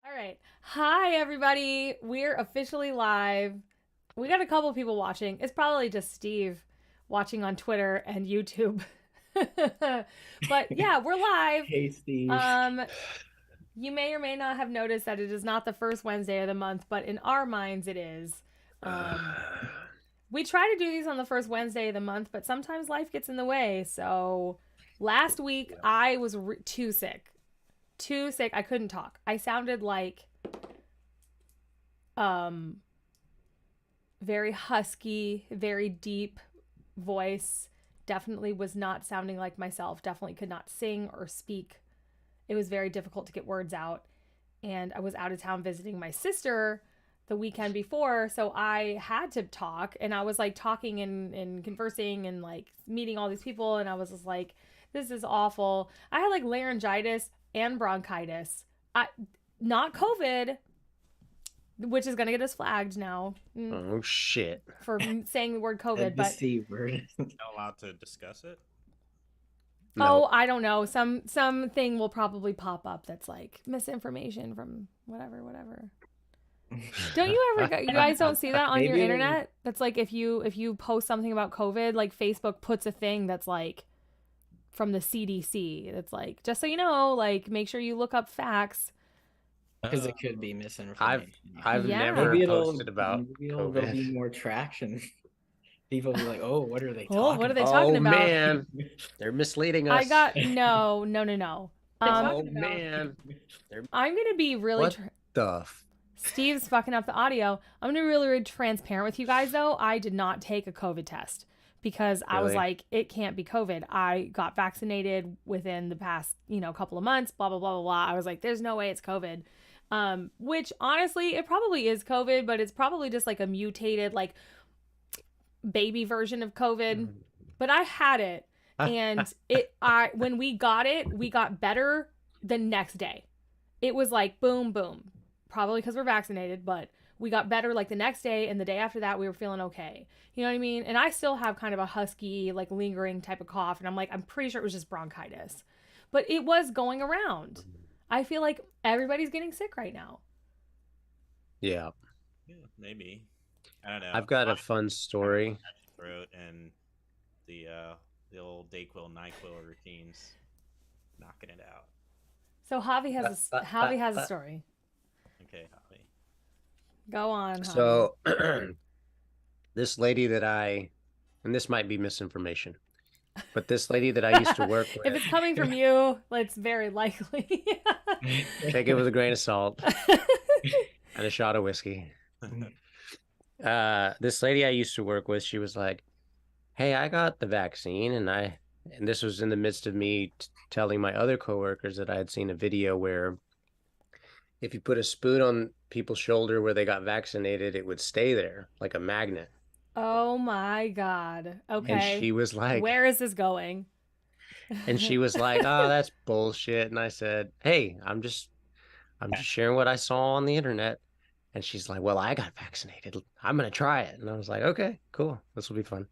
All right. Hi, everybody. We're officially live. We got a couple people watching. It's probably just Steve watching on Twitter and YouTube. But yeah, we're live. Hey, Steve. Um, you may or may not have noticed that it is not the first Wednesday of the month, but in our minds it is. Um, we try to do these on the first Wednesday of the month, but sometimes life gets in the way. So last week Yeah. I was too sick. Too sick. I couldn't talk. I sounded like um very husky, very deep voice. Definitely was not sounding like myself. Definitely could not sing or speak. It was very difficult to get words out. And I was out of town visiting my sister the weekend before. So I had to talk. And I was like talking and conversing and like meeting all these people. And I was just like, this is awful. I had like laryngitis and bronchitis. Not COVID, which is going to get us flagged now Oh shit. for saying the word COVID, The but C word. Not allowed to discuss it. oh, No. I don't know. Something will probably pop up that's like misinformation from whatever. Don't you ever you guys don't see that on your Maybe internet? That's like if you post something about COVID, like Facebook puts a thing that's like from the CDC. That's like just so you know, like make sure you look up facts. because it could be I've misinformation. I've Yeah. never Maybe it'll posted about there'll be COVID. more traction. People will be like, "Oh, what are they Oh, what talking are they about?" talking Oh about? man, they're misleading I us. got no. Oh man, they're I'm gonna be really what the f- Steve's fucking up the audio. I'm gonna be really, really transparent with you guys though. I did not take a COVID test because I was Really? like, it can't be COVID. I got vaccinated within the past, couple of months, blah, blah, blah, blah, blah. I was like, there's no way it's COVID. Which honestly, it probably is COVID, but it's probably just like a mutated, like baby version of COVID. But I had it and when we got better the next day. It was like boom, boom. Probably because we're vaccinated, but we got better like the next day, and the day after that, we were feeling okay. You know what I mean? And I still have kind of a husky, like lingering type of cough, and I'm pretty sure it was just bronchitis, but it was going around. I feel like everybody's getting sick right now. Yeah. Yeah, maybe. I don't know. I've got a Mine fun story. throat and the old Dayquil Nyquil routines, knocking it out. So Javi has a story. Okay, Holly. Go on, Javi. So this lady and this might be misinformation, but this lady that I used to work with, if it's coming from you, it's very likely. take it with a grain of salt and a shot of whiskey. This lady I used to work with, she was like, "Hey, I got the vaccine," and this was in the midst of me telling my other coworkers that I had seen a video where if you put a spoon on people's shoulder where they got vaccinated, it would stay there like a magnet. Oh my God. Okay. And she was like, where is this going? and she was like, "Oh, that's bullshit." And I said, "Hey, I'm just sharing what I saw on the internet." And she's like, "Well, I got vaccinated. I'm gonna try it." And I was like, "Okay, cool. This will be fun."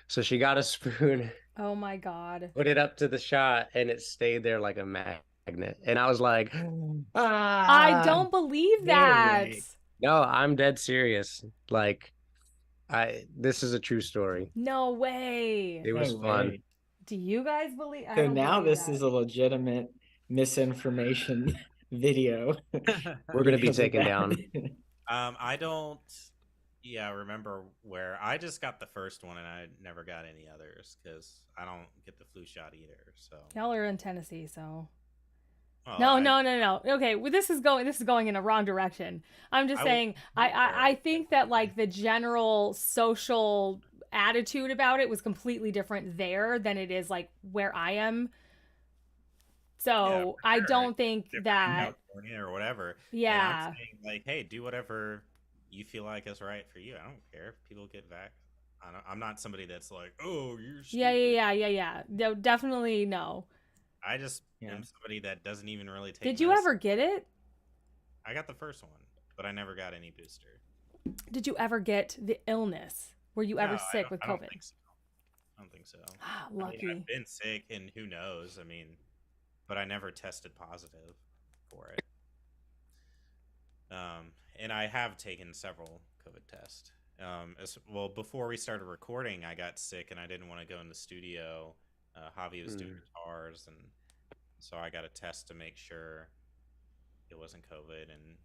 So she got a spoon, Oh my God. put it up to the shot, and it stayed there like a magnet. And I was like, I don't believe No that. way. No, I'm dead serious. Like, this is a true story. No way. It was No fun. way. Do you guys believe? I So don't now believe this that. is a legitimate misinformation video. We're gonna be because of taken that. down. I don't. Yeah, remember where I just got the first one and I never got any others because I don't get the flu shot either. So Y'all are in Tennessee, so well, no. Okay, well, this is going in a wrong direction. I'm just I saying. I think that like the general social attitude about it was completely different there than it is like where I am. So I sure. don't think different in that. California or whatever. And Yeah. I'm saying like, hey, do whatever you feel like is right for you. I don't care if people get vax. I'm not somebody that's like, oh, you're stupid. Yeah. No, definitely no. I just Yeah. am somebody that doesn't even really take. Did you medicine. ever get it? I got the first one, but I never got any booster. Did you ever get the illness? Were you ever No, sick with I don't COVID? think so. I don't think so. Ah, I mean, lucky. I've been sick, and who knows? I mean, but I never tested positive for it. And I have taken several COVID tests. As well, before we started recording, I got sick and I didn't want to go in the studio. Javi was doing guitars, and so I got a test to make sure it wasn't COVID, and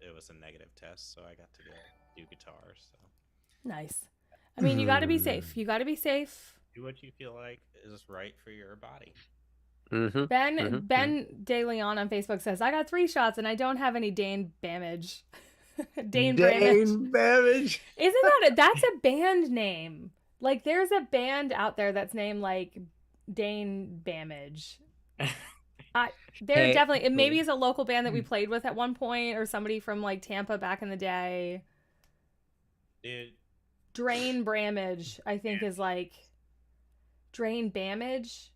it was a negative test, so I got to go do guitars. So Nice. I mean, you got to be safe. You got to be safe. do what you feel like is right for your body. Mm-hmm. Ben De Leon on Facebook says, I got 3 shots and I don't have any Dane Bamage. Dane Bramage. Bamage. Isn't that's a band name? Like, there's a band out there that's named like Dane Bamage. They're definitely, maybe it's a local band that we played with at one point, or somebody from like Tampa back in the day. Dude, Drain Bramage, I think, is like Drain Bamage.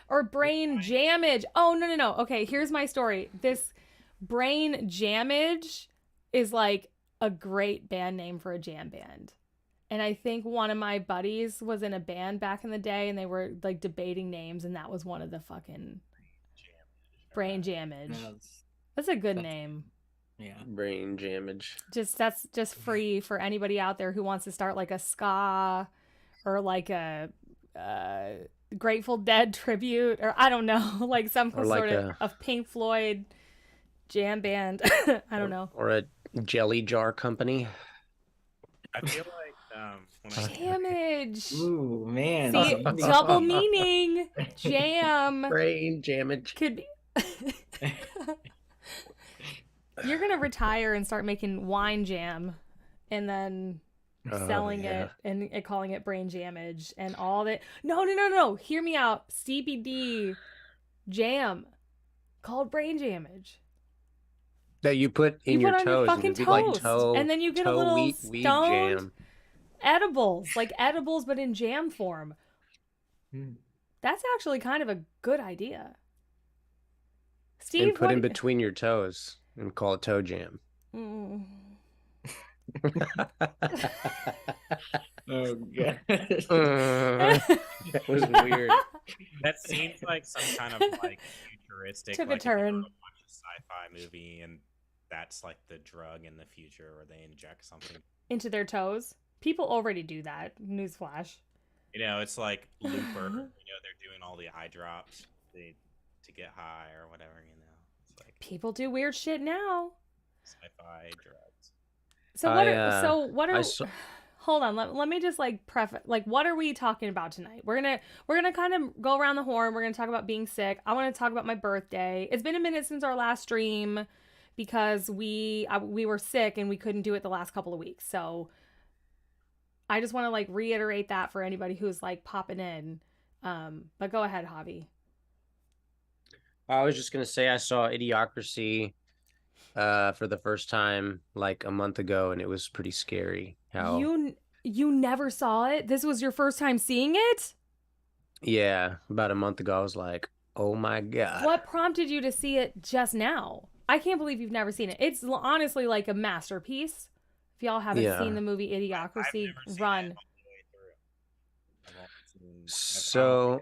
Or Brain Jammage. Oh, no. Okay, here's my story. This Brain Jammage is like a great band name for a jam band. And I think one of my buddies was in a band back in the day, and they were like debating names, and that was one of the fucking Brain Jammage. That's a good name. Yeah. Brain Jammage. That's just free for anybody out there who wants to start like a ska or like a Grateful Dead tribute, or I don't know, like some sort of Pink Floyd jam band. I don't know. Or a jelly jar company. I feel like Jammage. Ooh, man. See, double meaning. Jam. Brain Jammage. Could be. You're gonna retire and start making wine jam, and then selling it and calling it Brain Jammage and all that. No. Hear me out. CBD jam called Brain Jammage. That you put in your on toes. your fucking toast, like and then you get a little weed stoned jam. edibles, like edibles, but in jam form. That's actually kind of a good idea. Steve, and put in between your toes and call it toe jam. Oh god. That was weird. that seems like some kind of like futuristic. Took a like, if you turn. ever watch a sci-fi movie, and that's like the drug in the future where they inject something into their toes. People already do that. Newsflash. It's like Looper. They're doing all the eye drops to get high or whatever. It's like people do weird shit now. Sci-fi drugs. So what are hold on, let me just like preface, like, what are we talking about tonight? We're gonna kind of go around the horn. We're gonna talk about being sick. I want to talk about my birthday. It's been a minute since our last stream because we were sick and we couldn't do it the last couple of weeks. So I just want to like reiterate that for anybody who's like popping in. But go ahead, Javi. I was just gonna say I saw Idiocracy for the first time like a month ago, and it was pretty scary. How you never saw it? This was your first time seeing it? Yeah, about a month ago I was like, oh my god. What prompted you to see it just now? I can't believe you've never seen it. It's honestly like a masterpiece. If y'all haven't seen the movie Idiocracy, run. So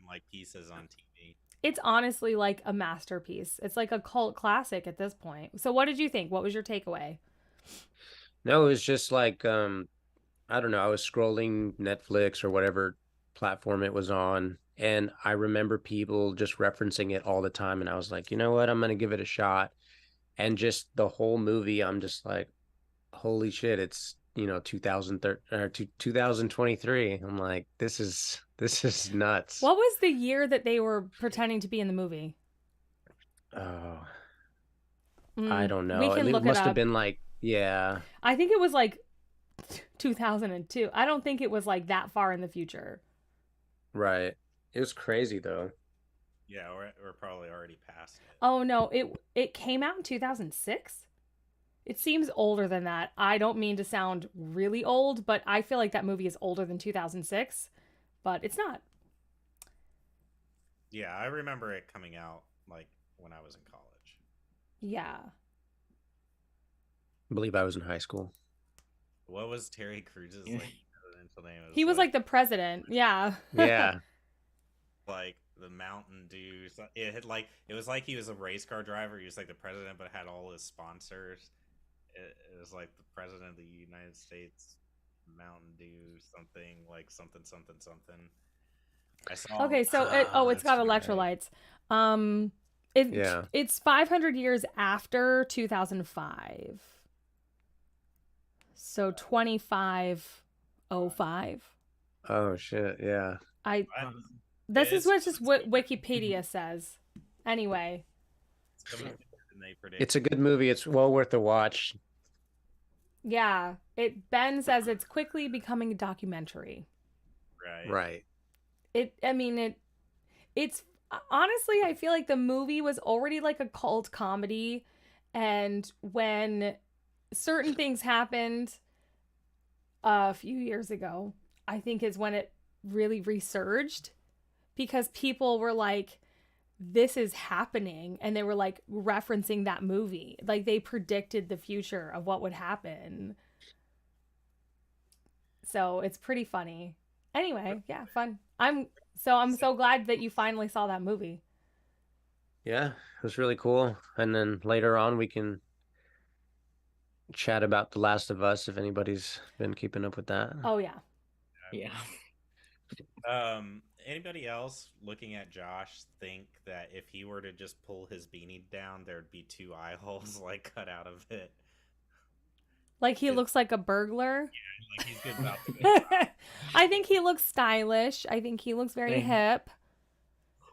in like pieces on TV. It's honestly like a masterpiece. It's like a cult classic at this point. So what did you think? What was your takeaway? No, it was just like I don't know, I was scrolling Netflix or whatever platform it was on, and I remember people just referencing it all the time, and I was like, you know what, I'm gonna give it a shot. And just the whole movie, I'm just like, holy shit, it's 2023. I'm like, this is nuts. What was the year that they were pretending to be in the movie? Oh, I don't know. We can look it must it have up. been like, yeah. I think it was like 2002. I don't think it was like that far in the future. Right. It was crazy though. Yeah, we're probably already past it. Oh no, it came out in 2006. It seems older than that. I don't mean to sound really old, but I feel like that movie is older than 2006, but it's not. Yeah, I remember it coming out like when I was in college. Yeah. I believe I was in high school. What was Terry Cruz's like presidential name? He was like the president. Yeah. Yeah. Like the Mountain Dew. It was like he was a race car driver. He was like the president, but had all his sponsors. It was like the president of the United States, Mountain Dew, something like something something something. I saw. Okay, so it's got electrolytes. Yeah. It's 500 years after 2005. So 2505. Oh shit! Yeah. This is what Wikipedia says. Anyway, It's a good movie. It's well worth a watch. yeah. Ben says it's quickly becoming a documentary. Right. It's honestly, I feel like the movie was already like a cult comedy, and when certain things happened a few years ago, I think is when it really resurged, because people were like, this is happening, and they were like referencing that movie, like they predicted the future of what would happen. So it's pretty funny. Anyway, yeah, fun. I'm so glad that you finally saw that movie. Yeah, it was really cool. And then later on, we can chat about The Last of Us if anybody's been keeping up with that. Oh yeah. Yeah. Anybody else looking at Josh think that if he were to just pull his beanie down, there'd be 2 eye holes like cut out of it? Like he looks like a burglar. Yeah, like he's good about it. I think he looks stylish. I think he looks very hip.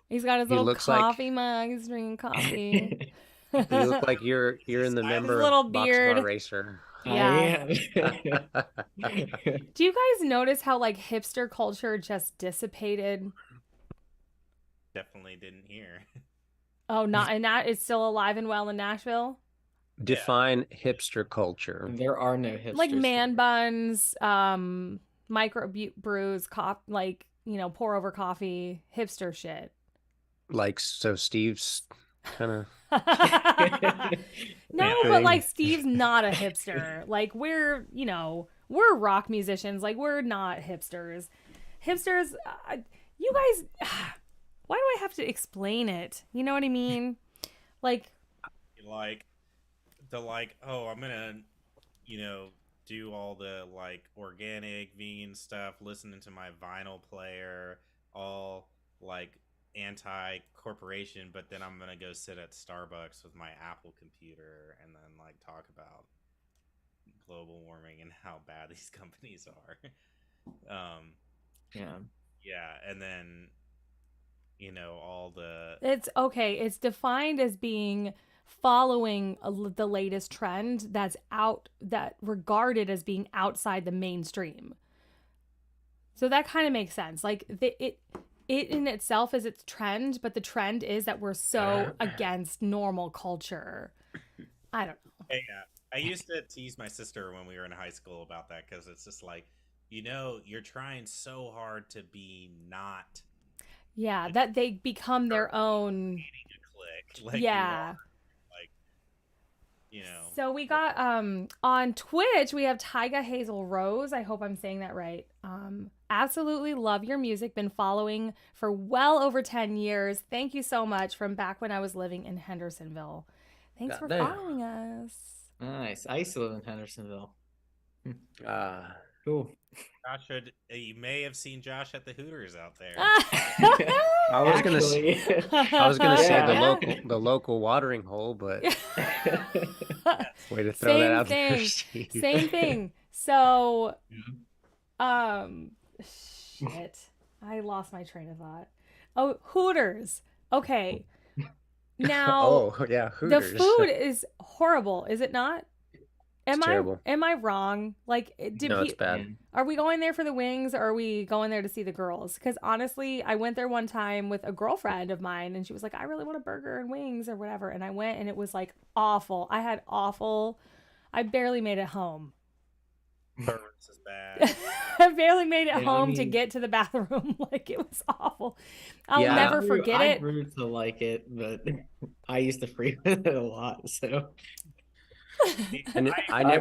He's got his He little looks like- coffee mug. He's drinking coffee. You look like you're in the member little of Boxcar beard. Racer. Yeah. I Do you guys notice how like hipster culture just dissipated? Definitely didn't hear. Oh, and that is still alive and well in Nashville. Define hipster culture. am. There are no hipsters. Like man buns, micro brews, like, pour over coffee, hipster shit. Like, so Steve's kind of... No, but like Steve's not a hipster. Like we're rock musicians. Like we're not hipsters. Hipsters, you guys, why do I have to explain it? You know what I mean? Like oh, I'm gonna, do all the like organic vegan stuff, listening to my vinyl player, all like anti-corporation, but then I'm gonna go sit at Starbucks with my Apple computer and then like talk about global warming and how bad these companies are. And then all the it's okay. It's defined as being following the latest trend that regarded as being outside the mainstream. So that kind of makes sense. Like it in itself is its trend, but the trend is that we're so against normal culture. I don't know. Yeah, I used to tease my sister when we were in high school about that, because it's just like, you're trying so hard to be not. Yeah, that they become their own. Click, like yeah. You are, So we got on Twitch we have Tyga Hazel Rose. I hope I'm saying that right. Absolutely love your music. Been following for well over 10 years. Thank you so much, from back when I was living in Hendersonville. Thanks for following us. Nice. I used to live in Hendersonville. Cool. Josh, you may have seen Josh at the Hooters out there. I was gonna say the local watering hole, but way to throw that out there. Same thing. So, shit, I lost my train of thought. Oh, Hooters. Okay, now. Oh yeah, Hooters. The food is horrible, is it not? Terrible. Am I wrong? Like, it's bad. Are we going there for the wings, or are we going there to see the girls? Because honestly, I went there one time with a girlfriend of mine, and she was like, I really want a burger and wings or whatever. And I went, and it was like awful. I barely made it home. Burgers is bad. I barely made it home to get to the bathroom. Like, it was awful. I'll never forget it. I grew to like it, but I used to frequent it a lot, so... And how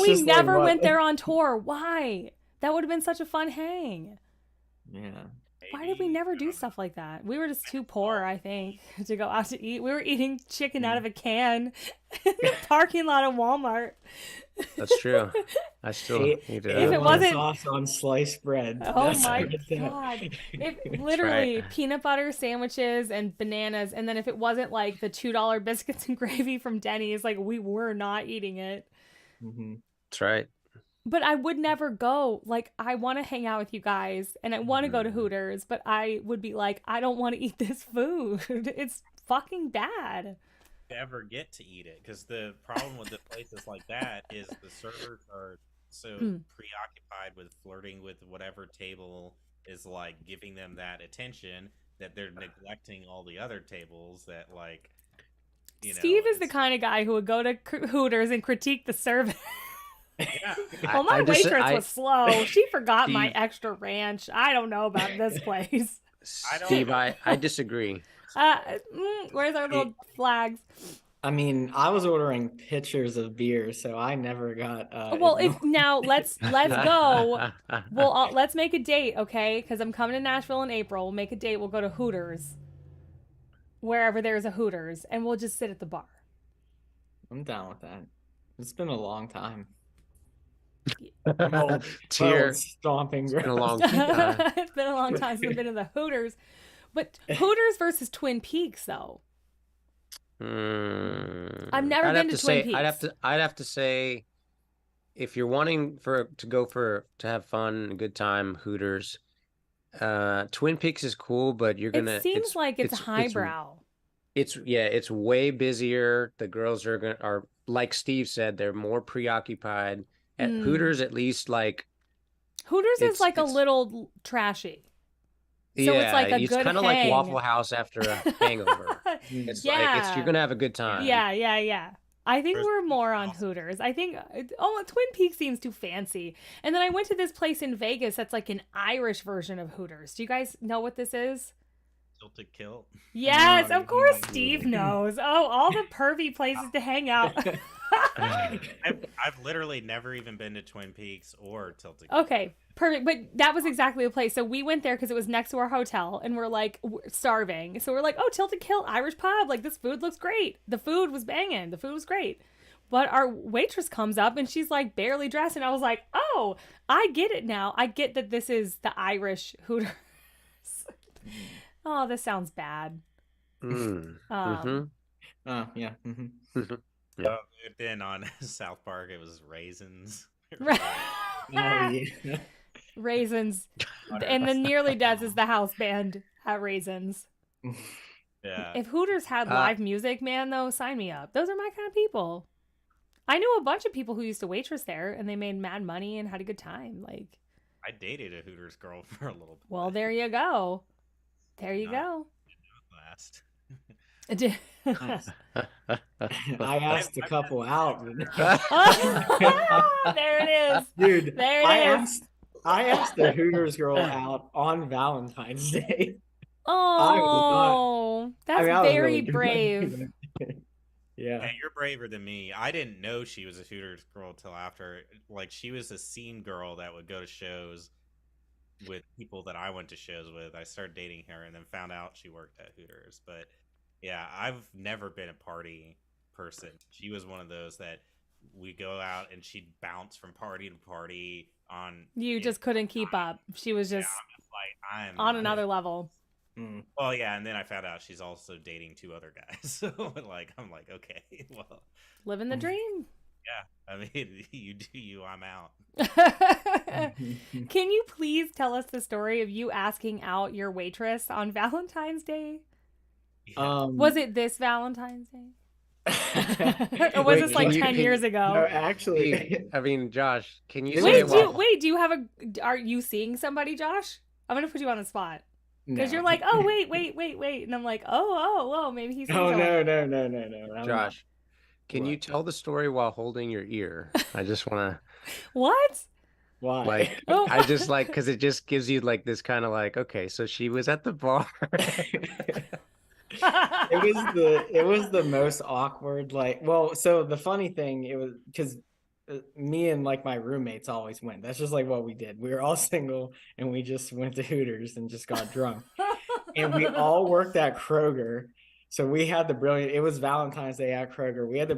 we never went there on tour. Why? That would have been such a fun hang. Yeah. Why did we Maybe, never I do don't know. stuff like that? We were just too poor, I think, to go out to eat. We were eating chicken out of a can in the parking lot of Walmart. That's true. I still Eight, eat If it. it A1 wasn't- sauce on sliced bread. Oh That's my what it's at. God. If literally right. peanut butter sandwiches and bananas, and then if it wasn't like the $2 biscuits and gravy from Denny's, like we were not eating it. Mhm. That's right. But I would never go. Like, I want to hang out with you guys and I want to go to Hooters, but I would be like, I don't want to eat this food. It's fucking bad. Ever get to eat it, because the problem with the places like that is the servers are so preoccupied with flirting with whatever table is like giving them that attention that they're neglecting all the other tables that, like, you know, Steve is the it's- kind of guy who would go to Hooters and critique the service. yeah. Well, my just- waitress was slow. She forgot my Steve- extra ranch. I don't know about this place. I don't- Steve, I disagree. Where's our little flags? I mean, I was ordering pitchers of beer, so I never got. Well, if now let's go. Well, let's make a date, okay? Because I'm coming to Nashville in April. We'll make a date. We'll go to Hooters, wherever there's a Hooters, and we'll just sit at the bar. I'm down with that. It's been a long time. Tear. Stomping It's been a grounds. long time. It's been a long time since I've been in the Hooters. But Hooters versus Twin Peaks, though. I've never I'd been have to say, Twin Peaks. I'd have to say, if you're wanting to have fun, and a good time, Hooters. Twin Peaks is cool, but you're gonna. It seems like it's highbrow. It's way busier. The girls are like Steve said, they're more preoccupied. At Hooters, at least, like Hooters is it's- like a it's- little trashy. So yeah, it's like a it's good kind of like hang. Waffle House after a hangover. It's like you're gonna have a good time. Yeah. I think Hooters we're more is on awesome. Hooters. I think, Twin Peaks seems too fancy. And then I went to this place in Vegas that's like an Irish version of Hooters. Do you guys know what this is? Tilted Kilt. Yes, of course Mm. Steve knows. Oh, all the pervy places to hang out. I've literally never even been to Twin Peaks or Tilted Kilt. Okay, perfect. But that was exactly the place. So we went there because it was next to our hotel, and we're like starving. So we're like, oh, Tilted Kilt Irish pub. Like, this food looks great. The food was banging. The food was great. But our waitress comes up and she's like barely dressed, and I was like, oh, I get it now. I get that this is the Irish Hooters. Oh, this sounds bad. Mm. Um, Oh yeah. Mhm. Then on South Park, it was raisins. Right. Oh yeah. Raisins. And the Nearly Deaths is the house band at Raisins. Yeah. If Hooters had live music, man, though, sign me up. Those are my kind of people. I knew a bunch of people who used to waitress there, and they made mad money and had a good time. Like, I dated a Hooters girl for a little bit. well, there you go. There you go. Last. Nice. I asked a couple out. There it is. Dude, There it I is. asked the Hooters girl out on Valentine's Day. Oh, that's I mean, I was very really good. brave. Yeah. Hey, you're braver than me. I didn't know she was a Hooters girl till after. Like, she was a scene girl that would go to shows with people that I went to shows with. I started dating her and then found out she worked at Hooters. But yeah, I've never been a party person. She was one of those that we go out and she'd bounce from party to party on. You just couldn't keep up. She was Yeah, just I'm just like, I'm on not another it. level. Mm. Well, yeah, and then I found out she's also dating 2 other guys. So like, I'm like, okay, well, Living the dream. yeah. I mean, you do you, I'm out. Can you please tell us the story of you asking out your waitress on Valentine's Day? Yeah. Was it this Valentine's Day? Or was Wait, this like can you- 10 can- years No, ago? actually, I mean, Josh, can you Wait, say Wait, do you have are you seeing somebody, Josh? I'm going to put you on the spot. Because no. you're like, oh, wait. And I'm like, oh, maybe he's Oh single. no. I'm Josh, can you What? tell the story while holding your ear? I just want What? Why? to like, Oh. I just like, because it just gives you like this kind of like, okay, so she was at the bar. It was the most awkward, like, well, so the funny thing, it was because me and like my roommates always went. That's just like what we did. We were all single and we just went to Hooters and just got drunk. And we all worked at Kroger. So we had the brilliant, it was Valentine's Day at Kroger. We had the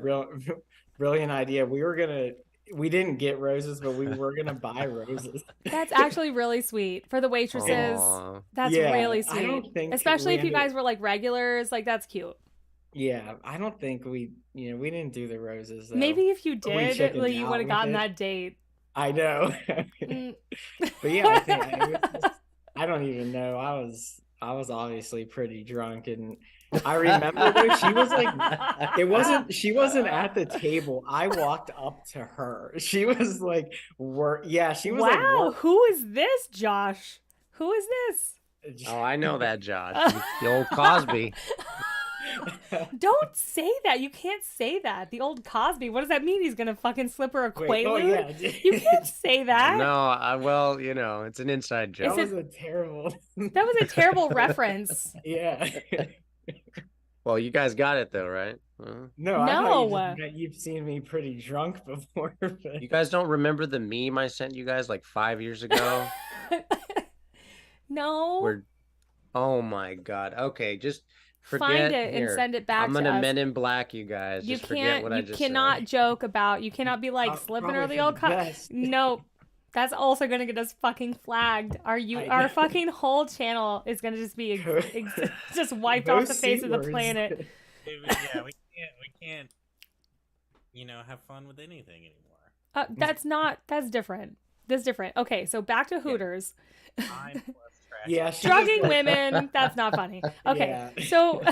brilliant idea. We didn't get roses, but we were going to buy roses. That's actually really sweet for the waitresses. Aw. That's Yeah, really I sweet. don't think Especially we if you ended- guys were like regulars, like that's cute. Yeah, I don't think we didn't do the roses though. Maybe if you We did, chickened like you out would have with gotten it. that date. I know. Mm. But yeah, I think I don't even know. I was obviously pretty drunk, and I remember though, she was like, she wasn't at the table. I walked up to her. She was like, she was like, Wow, who is this, Josh? Who is this? Oh, I know that, Josh. The old Cosby. Don't say that. You can't say that. The old Cosby. What does that mean? He's gonna fucking slip her a Wait, Quaalude? yeah. You can't say that. No, well, it's an inside joke. That was a terrible. That was a terrible reference. Yeah. Well, you guys got it though, right? No, I thought you No. just meant you've seen me pretty drunk before. But... You guys don't remember the meme I sent you guys like 5 years ago? No. Where, oh my God. Okay, just forget. Find it here. and send it back I'm to gonna us. Men in Black you guys. You Just forget can't. what I You just cannot said. joke about. You cannot be like I'll slipping probably her the for old. the best. Nope. That's also gonna get us fucking flagged. I Our know. fucking whole channel is gonna just be just wiped No off the face C of the words. planet. Yeah, we can't, have fun with anything anymore. That's different. That's different. Okay, so back to Hooters. Time plus trash. Yeah, she Drugging just- women, that's not funny. Okay. Yeah. So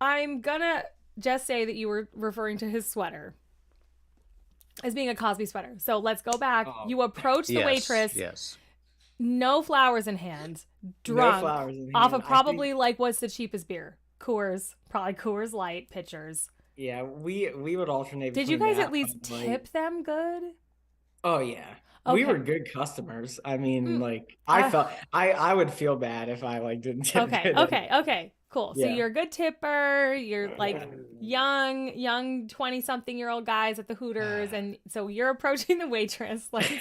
I'm gonna just say that you were referring to his sweater as being a Cosby sweater. So let's go back. Oh. You approach the Yes, waitress, Yes. no flowers in hand, No drunk, flowers in off hand. of I probably think- like what's the cheapest beer? Coors, probably Coors Light pitchers. Yeah, we would alternate. Did you between guys that at least and, like- tip them good? Oh yeah. We Okay. were good customers. I mean, Mm. like Ah. I would feel bad if I like didn't tip Okay, good. okay, cool. So Yeah. you're a good tipper. You're like young 20-something-year-old guys at the Hooters, and so you're approaching the waitress. Let's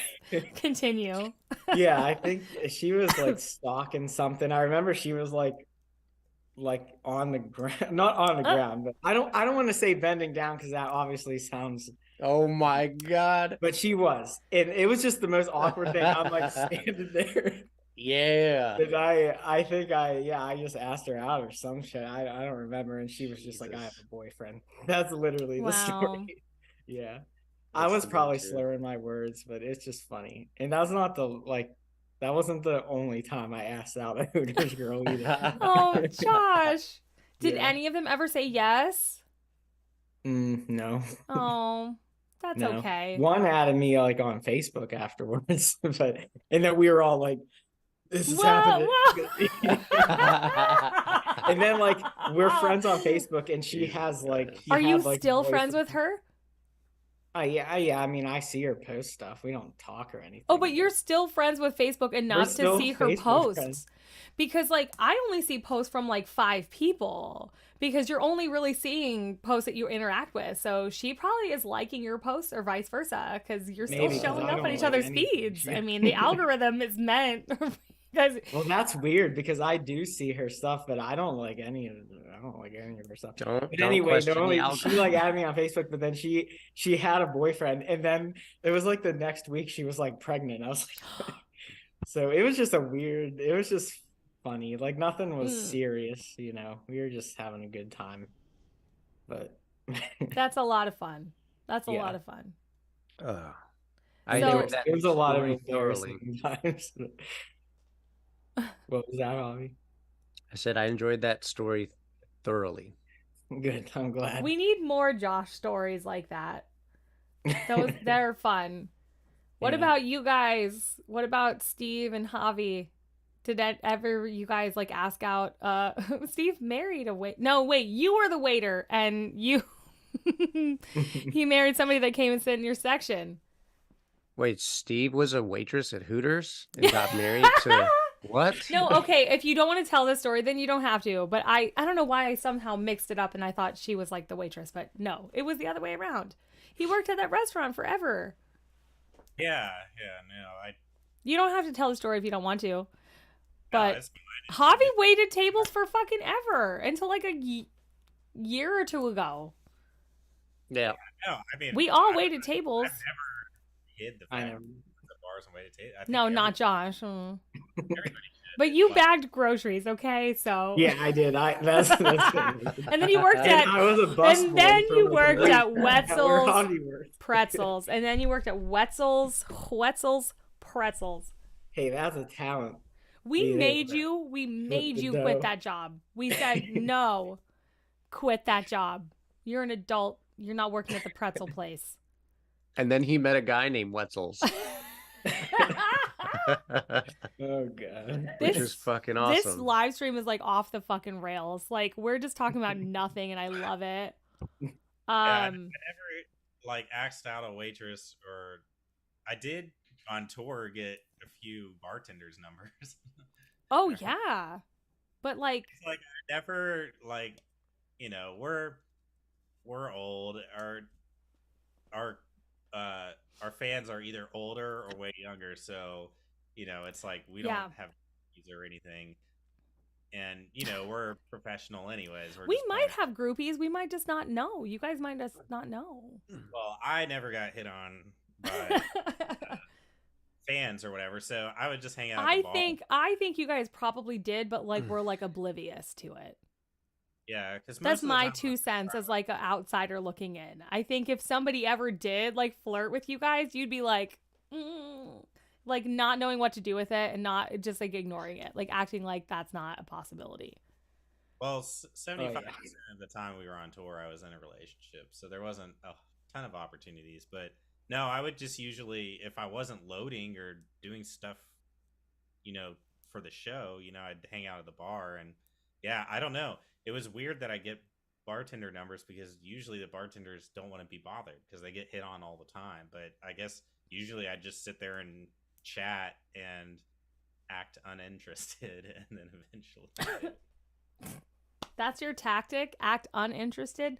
continue. Yeah, I think she was like stalking something. I remember she was like on the ground, not on the ground, but I don't want to say bending down because that obviously sounds. Oh my God. But she was, and it was just the most awkward thing. I'm like standing there. Yeah. And I think I just asked her out or some shit. I don't remember, and she was just like, I have Jesus. a boyfriend. That's literally the Wow. story. Yeah, I That's was so probably true. slurring my words, but it's just funny. And that's not that wasn't the only time I asked out a Hooters girl either. Oh, Josh. Did Yeah. any of them ever say yes? No. Oh, that's No. okay. One added me like on Facebook afterwards, and then we were all like, "This is happening." And then like we're friends on Facebook, and she has like. Are you had, like, still voice- friends with her? Yeah. I mean, I see her post stuff. We don't talk or anything. Oh, but you're still friends with Facebook enough to still see her Facebook posts. friends. Because like I only see posts from like 5 people because you're only really seeing posts that you interact with. So she probably is liking your posts or vice versa because you're still Maybe, 'cause showing I up don't on each like other's anything feeds. she- I mean, the algorithm is meant because Well, that's weird because I do see her stuff, but I don't like any of her stuff. Don't But anyway, question normally the she like added me on Facebook, but then she had a boyfriend, and then it was like the next week she was like pregnant. I was like, so it was just it was just funny. Like nothing was Mm. serious, we were just having a good time. But that's a lot of fun. That's a Yeah. lot of fun. I So- enjoyed that it was a lot of story thoroughly. embarrassing times. What was that, Bobby? I said I enjoyed that story thoroughly. Good. I'm glad. We need more Josh stories like that. They're fun. What Yeah. about you guys? What about Steve and Javi? Did that ever you guys like ask out Steve married a wait. No, wait, you were the waiter and you he married somebody that came and sit in your section. Wait, Steve was a waitress at Hooters and got married to What? No, okay, if you don't want to tell this story, then you don't have to. But I don't know why I somehow mixed it up and I thought she was like the waitress, but no, it was the other way around. He worked at that restaurant forever. Yeah, no, You don't have to tell the story if you don't want to. no, But it's Javi waited tables for fucking ever until like a year or two ago. Yeah. no. I mean, We all I- waited tables. I've never hid the I fact know. the bars and waited tables. No, not Josh. Mm. Everybody But you Like- bagged groceries, okay? So Yeah, I did. That's And then you worked And at I was a busboy and then for you like a worked week at where Wetzel's Javi worked. Pretzels, and then you worked at Wetzel's Pretzels. Hey, that's a talent. We Yeah, made but- you the quit dough. that job. We said no, quit that job. You're an adult. You're not working at the pretzel place. And then he met a guy named Wetzel's, Oh god. which This- is fucking This awesome. live stream is like off the fucking rails. Like we're just talking about nothing, and I love it. Yeah, I Um, never like asked out a waitress, or I did on tour get a few bartenders' numbers. oh yeah, but like It's like I never like, you know, we're old. Our fans are either older or way younger, so you know it's like we don't Yeah. have groupies or anything, and you know we're professional anyways. We're we just might playing- have groupies. We might just not know. You guys might just not know. Well, I never got hit on by fans or whatever, so I would just hang out. At the bar. I think you guys probably did, but like we're like oblivious to it. Yeah, because That's my 2 cents as like an outsider looking in. I think if somebody ever did like flirt with you guys, you'd be like, like not knowing what to do with it and not just like ignoring it, like acting like that's not a possibility. Well, 75% yeah. of the time we were on tour, I was in a relationship, so there wasn't a ton of opportunities. But no, I would just usually, if I wasn't loading or doing stuff, you know, for the show, you know, I'd hang out at the bar, and yeah, I don't know. It was weird that I get bartender numbers because usually the bartenders don't want to be bothered because they get hit on all the time. But I guess usually I just sit there and chat and act uninterested, and then eventually. That's your tactic? Act uninterested?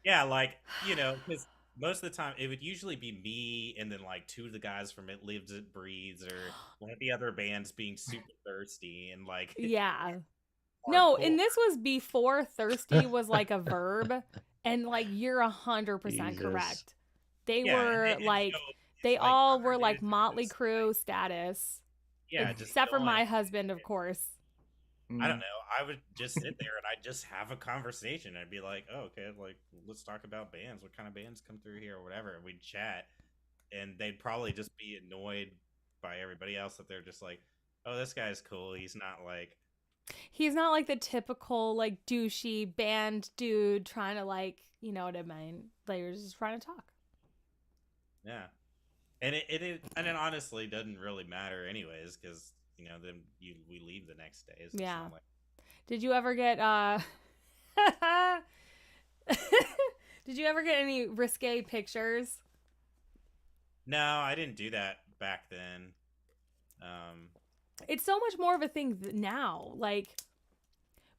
Yeah, like, you know, because most of the time it would usually be me and then like two of the guys from It Lives, It Breathes, or one of the other bands being super thirsty and like. Yeah. No, hardcore. and this was before thirsty was like a verb, and like you're 100% Jesus. correct. They Yeah, were and like so they it's like, all other were like dudes Motley just, Crue status. yeah, just Except for going- my husband, of course. I don't know. I would just sit there and I'd just have a conversation. I'd be like, oh, okay, like, let's talk about bands. What kind of bands come through here or whatever. And we'd chat. And they'd probably just be annoyed by everybody else that they're just like, oh, this guy's cool. He's not like, He's not like the typical like douchey band dude trying to like, you know what I mean? Like you're just trying to talk. yeah. And it honestly doesn't really matter anyways, because, you know, then we leave the next day. So it's Yeah. not like, Did you ever get Did you ever get any risque pictures? no, I didn't do that back then. It's so much more of a thing now, like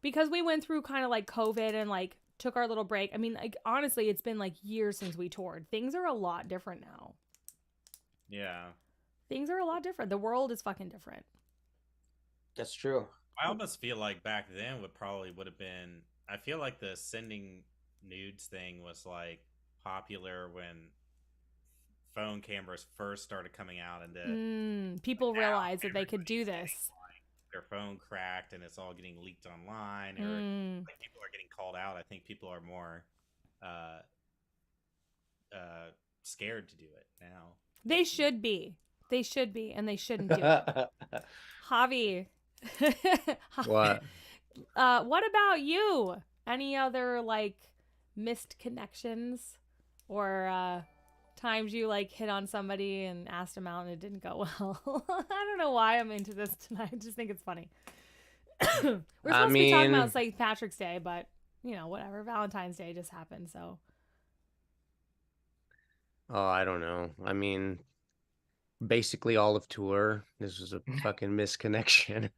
because we went through kind of like COVID and like took our little break. I mean, like honestly, it's been like years since we toured. Things are a lot different now. Yeah. Things are a lot different. The world is fucking different. That's true. I almost feel like back then would have been. I feel like the sending nudes thing was like popular when phone cameras first started coming out, and People now realized that they could do everybody's this. their phone cracked and it's all getting leaked online, or like people are getting called out. I think people are more scared to do it now. They should be. They should be, and they shouldn't do it. Javi. What? What about you? Any other like missed connections or times you like hit on somebody and asked them out and it didn't go well? I don't know why I'm into this tonight. I just think it's funny. We're supposed to be talking about St. Patrick's Day, but you know, whatever. Valentine's Day just happened, so Oh, I don't know. I mean, basically all of tour. This was a fucking misconnection.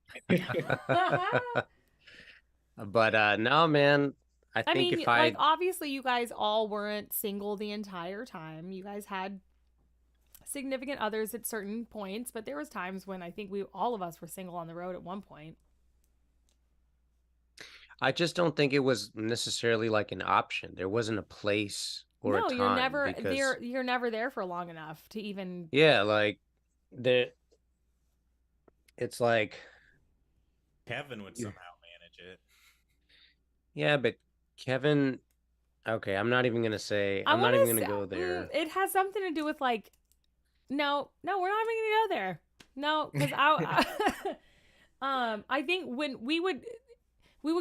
But no, man. I I think mean, if like, I obviously, you guys all weren't single the entire time. You guys had significant others at certain points, but there was times when I think all of us were single on the road at one point. just don't think it was necessarily like an option. There wasn't a place or a No, you're time never because there. You're never there for long enough to even. yeah, like the it's like Kevin would you- somehow manage it. yeah, but Kevin, okay, I'm not even gonna say I I'm not want even to gonna say go there. it has something to do with like. No, we're not even gonna go there. No, because I think when we would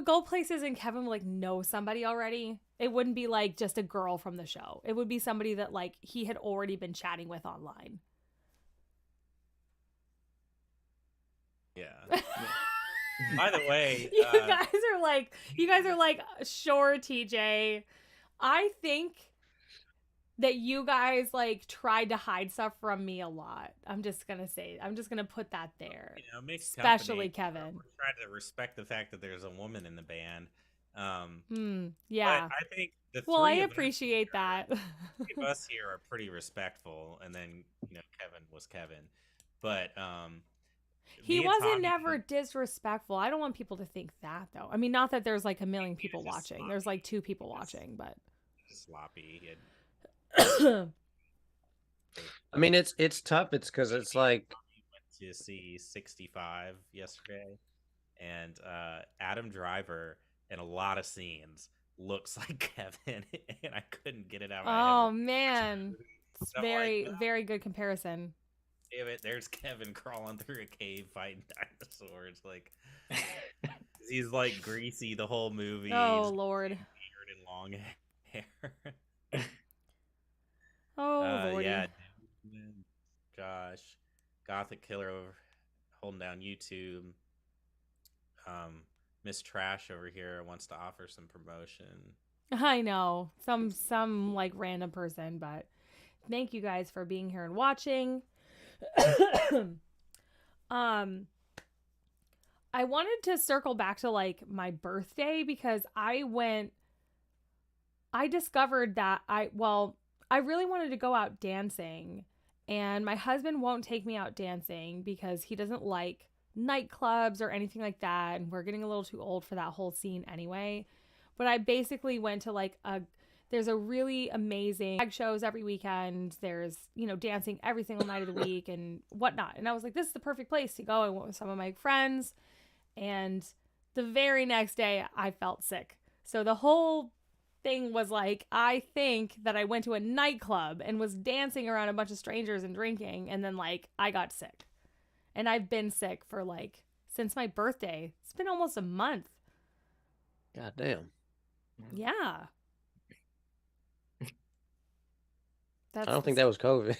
go places and Kevin would like know somebody already. It wouldn't be like just a girl from the show. It would be somebody that like he had already been chatting with online. Yeah. By the way, you guys are like, sure, TJ. I think that you guys like tried to hide stuff from me a lot. I'm just gonna put that there. you know, mixed Especially company, Kevin. we're trying to respect the fact that there's a woman in the band. Yeah. But I think the Well, I three of us appreciate here- that. three of us here are pretty respectful, and then Kevin was Kevin, but He me and wasn't Tommy- never disrespectful. I don't want people to think that though. I mean, not that there's like a million people just watching. There's like 2 people Just- watching, but sloppy. I mean, it's tough. It's because it's like We went to see 65 yesterday, and Adam Driver in a lot of scenes looks like Kevin, and I couldn't get it out of my oh head. man. It's I'm very like, very good comparison. Damn it, there's Kevin crawling through a cave fighting dinosaurs. Like he's like greasy the whole movie. Oh He's lord. weird and long hair. Oh lordy. Yeah, dude. Gosh, Gothic Killer holding down YouTube. Miss Trash over here wants to offer some promotion. I know. Some like random person, but thank you guys for being here and watching. I wanted to circle back to like my birthday because I discovered that I really wanted to go out dancing, and my husband won't take me out dancing because he doesn't like nightclubs or anything like that, and we're getting a little too old for that whole scene anyway. But I basically went to like there's a really amazing drag shows every weekend. There's, dancing every single night of the week and whatnot. And I was like, this is the perfect place to go. I went with some of my friends, and the very next day I felt sick. So the whole thing was like, I think that I went to a nightclub and was dancing around a bunch of strangers and drinking, and then like I got sick. And I've been sick for like since my birthday. It's been almost a month. God damn. Yeah. I don't think that was COVID.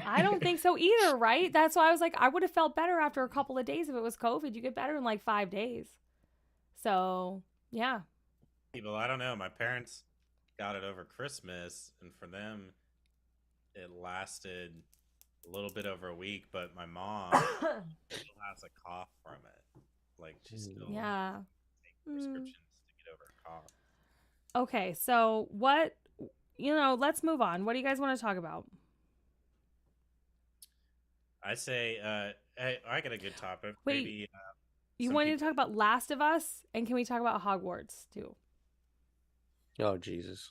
I don't think so either, right? That's why I was like, I would have felt better after a couple of days if it was COVID. You get better in like 5 days. So, yeah. People, I don't know. My parents got it over Christmas, and for them, it lasted a little bit over a week. But my mom still has a cough from it. Like she's still Yeah. taking prescriptions to get over a cough. Okay, so let's move on. What do you guys want to talk about? I say, hey, I got a good topic. Wait, Maybe You some wanted to people- talk about Last of Us, and can we talk about Hogwarts too? Oh Jesus.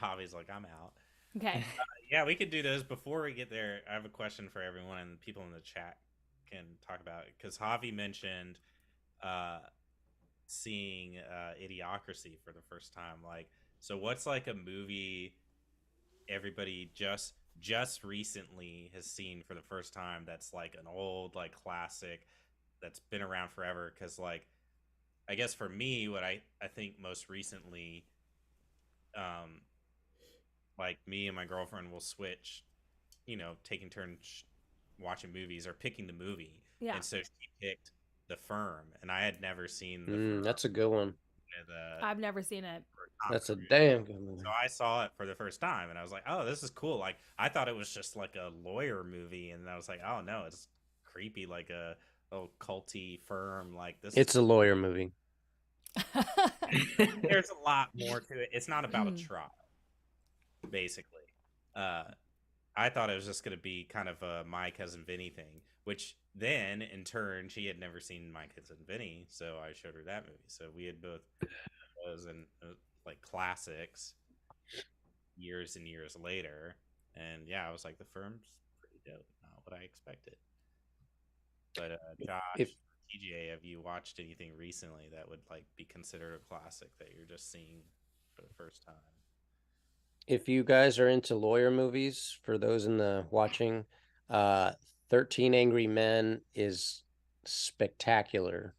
Javi's like, I'm out. Okay. Yeah, we could do those before we get there. I have a question for everyone, and people in the chat can talk about it because Javi mentioned seeing Idiocracy for the first time. Like, so what's like a movie everybody just recently has seen for the first time that's like an old like classic that's been around forever? Because like, I guess for me, what I think most recently, like me and my girlfriend will switch, taking turns watching movies or picking the movie. Yeah. And so she picked The Firm, and I had never seen The Firm. That's a good one. I've never seen it. That's a damn good movie. So I saw it for the first time, and I was like, "Oh, this is cool." Like I thought it was just like a lawyer movie, and I was like, "Oh no, it's creepy, like a little culty firm." Like this. It's a lawyer movie. There's a lot more to it. It's not about a trial, basically. I thought it was just going to be kind of a My Cousin Vinny thing, which then in turn she had never seen My Cousin Vinny, so I showed her that movie. So we had both those and like classics years and years later, and yeah, I was like, the firm's pretty dope. Not what I expected. But Josh, TJ, have you watched anything recently that would like be considered a classic that you're just seeing for the first time? If you guys are into lawyer movies, for those in the watching, 13 Angry Men is spectacular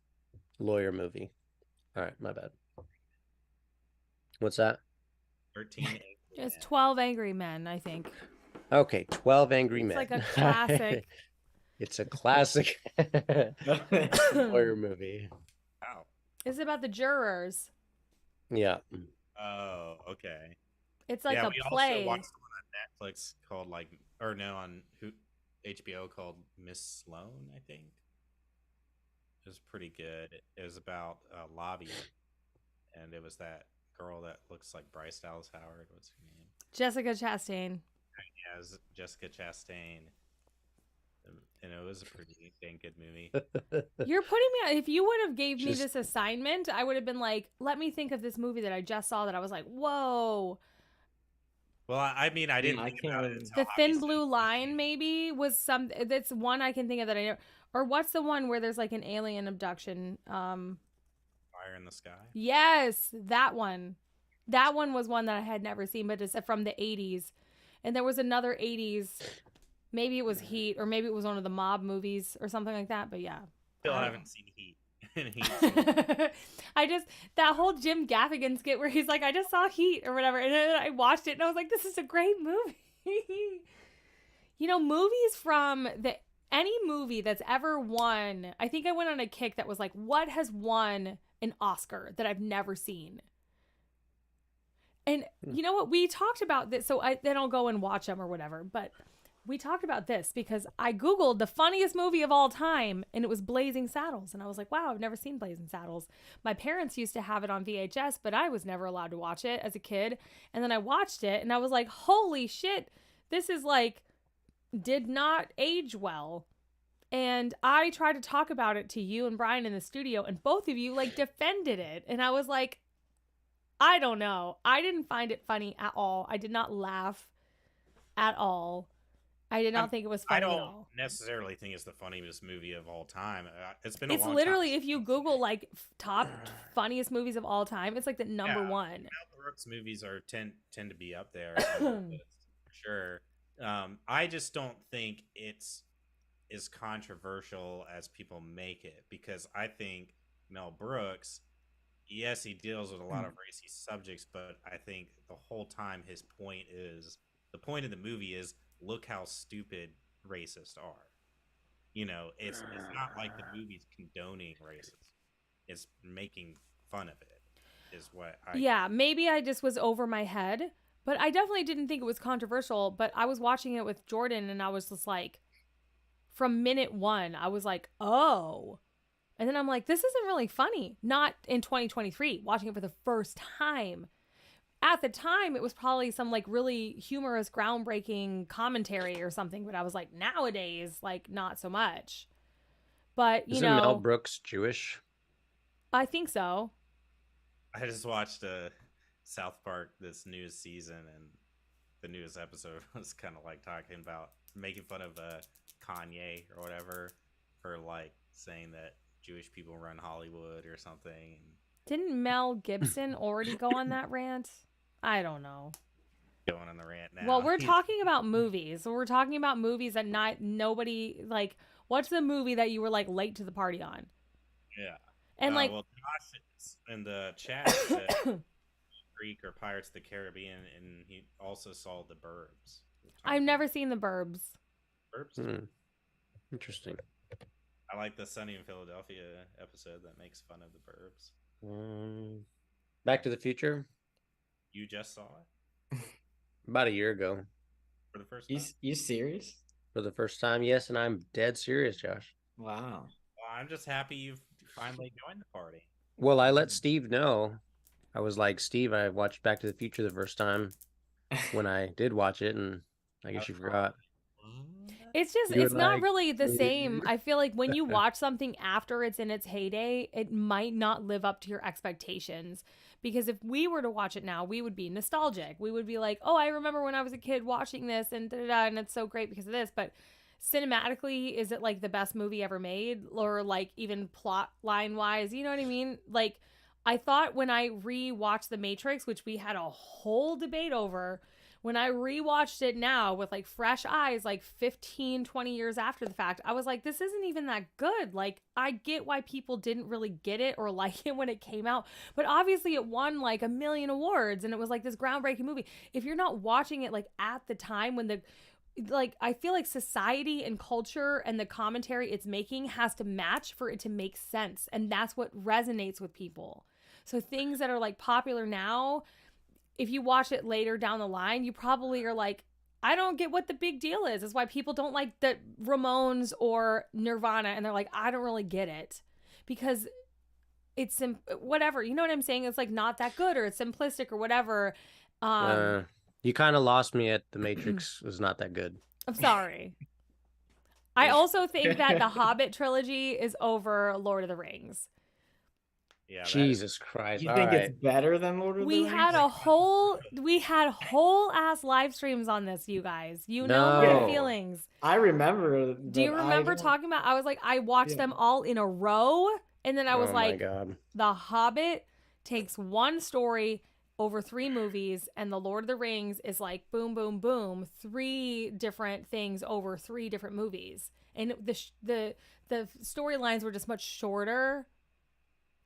lawyer movie. All right, my bad. What's that? 13 Angry It's Men. 12 Angry Men, I think. Okay, 12 Angry Men. It's like a classic. It's a classic lawyer movie. Wow. It's about the jurors. Yeah. Oh, okay. It's like yeah, a we play. also watched one on Netflix called on HBO called Miss Sloane, I think. It was pretty good. It was about lobbying, and it was that girl that looks like Bryce Dallas Howard. What's her name? Jessica Chastain. Yeah, it was Jessica Chastain. And it was a pretty dang good movie. You're putting me. If you would have gave me this assignment, I would have been like, "Let me think of this movie that I just saw that I was like, whoa." Well, I mean, I didn't think about it until The Thin Blue Line maybe was some. That's one I can think of that I know. Or what's the one where there's like an alien abduction? Fire in the Sky. Yes, that one. That one was one that I had never seen, but it's from the 80s. And there was another 80s. Maybe it was Heat, or maybe it was one of the mob movies or something like that. But yeah. Still haven't seen Heat. That whole Jim Gaffigan skit where he's like, I just saw Heat or whatever. And then I watched it and I was like, this is a great movie. You know, movies from any movie that's ever won. I think I went on a kick that was like, what has won an Oscar that I've never seen? And you know what? We talked about this. So then I'll go and watch them or whatever. But we talked about this because I Googled the funniest movie of all time and it was Blazing Saddles. And I was like, wow, I've never seen Blazing Saddles. My parents used to have it on VHS, but I was never allowed to watch it as a kid. And then I watched it and I was like, holy shit, this is like, did not age well. And I tried to talk about it to you and Brian in the studio and both of you like defended it. And I was like, I don't know. I didn't find it funny at all. I did not laugh at all. I did not think it was funny at all. I don't necessarily think it's the funniest movie of all time. It's been a long time. It's literally, if you Google like top funniest movies of all time, it's like the number one. Mel Brooks movies tend to be up there, for sure. I just don't think it's as controversial as people make it, because I think Mel Brooks, yes, he deals with a lot of racy subjects, but I think the whole time the point of the movie is, look how stupid racists are. You know, it's not like the movie's condoning racism. It's making fun of it, is what I... Yeah, maybe I just was over my head, but I definitely didn't think it was controversial, but I was watching it with Jordan and I was just like, from minute one, I was like, oh. And then I'm like, this isn't really funny. Not in 2023, watching it for the first time. At the time, it was probably some like really humorous, groundbreaking commentary or something. But I was like, nowadays, like not so much. But you Isn't know, Mel Brooks Jewish? I think so. I just watched South Park this newest season, and the newest episode was kind of like talking about making fun of Kanye or whatever for like saying that Jewish people run Hollywood or something. Didn't Mel Gibson already go on that rant? I don't know. Going on the rant now. Well, we're talking about movies. So we're talking about movies that nobody like. What's the movie that you were like late to the party on? Yeah. And like, well, Josh in the chat said Greek or Pirates of the Caribbean, and he also saw The Burbs. I've never seen The Burbs. Burbs. Interesting. I like the Sunny in Philadelphia episode that makes fun of The Burbs. Back to the Future You just saw it about a year ago for the first time. You serious? for the first time. Yes, and I'm dead serious, Josh. Wow. Well, I'm just happy you've finally joined the party. Well, I let Steve know. I was like, Steve, I watched Back to the Future the first time when I did watch it, and I guess you forgot. It's just, You it's were not like, really the same. I feel like when you watch something after it's in its heyday, it might not live up to your expectations. Because if we were to watch it now, we would be nostalgic. We would be like, oh, I remember when I was a kid watching this and da-da-da, and it's so great because of this. But cinematically, is it like the best movie ever made? Or like even plot line wise, you know what I mean? Like, I thought when I rewatched The Matrix, which we had a whole debate over, when I rewatched it now with like fresh eyes, like 15, 20 years after the fact, I was like, this isn't even that good. Like, I get why people didn't really get it or like it when it came out, but obviously it won like a million awards and it was like this groundbreaking movie. If you're not watching it like at the time when like, I feel like society and culture and the commentary it's making has to match for it to make sense. And that's what resonates with people. So things that are like popular now, if you watch it later down the line, you probably are like, I don't get what the big deal is. That's why people don't like the Ramones or Nirvana. And they're like, I don't really get it because it's whatever. You know what I'm saying? It's like not that good or it's simplistic or whatever. You kind of lost me at The Matrix was not that good. I'm sorry. I also think that the Hobbit trilogy is over Lord of the Rings. Yeah, Jesus Christ. You All think right. it's better than Lord of the We Rings? had whole ass live streams on this, you guys. You know No. my feelings. I remember. Do you remember talking about? I was like, I watched them all in a row, and then I was Oh my like, God. The Hobbit takes one story over 3 movies, and The Lord of the Rings is like boom, boom, boom, 3 different things over 3 different movies, and the storylines were just much shorter.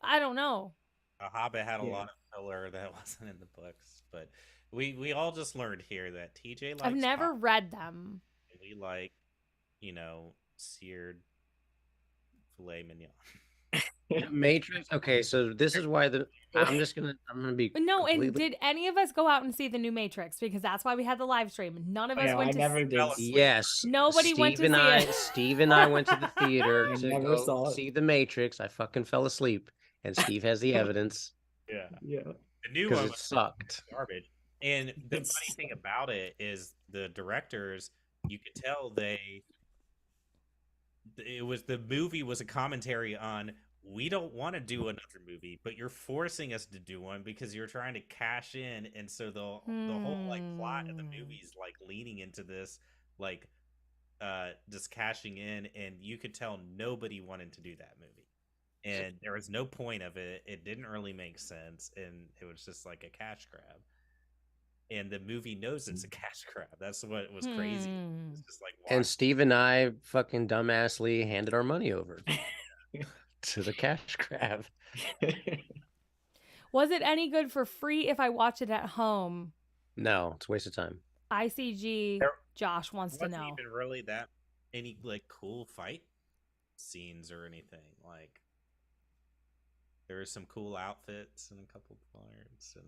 I don't know. A Hobbit had a lot of filler that wasn't in the books, but we all just learned here that TJ likes. I've never Hobbit, read them. and we like, seared filet mignon. Matrix. Okay, so this is why I'm gonna be No, and completely- did any of us go out and see the new Matrix? Because that's why we had the live stream. None of us Yeah, went I to never see did. Yes. Nobody went to see it. Steve and I went to the theater I to never go saw it. see The Matrix. I fucking fell asleep, and Steve has the evidence Yeah, Yeah. the new because one it was sucked. garbage. And the It's- funny thing about it is the directors, you could tell the movie was a commentary on, we don't want to do another movie, but you're forcing us to do one because you're trying to cash in, and so the whole like plot of the movie is like leaning into this like just cashing in, and you could tell nobody wanted to do that movie, and there was no point of it. It didn't really make sense, and it was just like a cash grab. And the movie knows it's a cash grab. That's what was crazy. It's just like, And Steve and I fucking dumbassly handed our money over to the cash grab. Was it any good for free if I watch it at home? No, it's a waste of time. ICG Josh wants to wasn't know. even really that any like cool fight scenes or anything. Like there were some cool outfits and a couple parts, and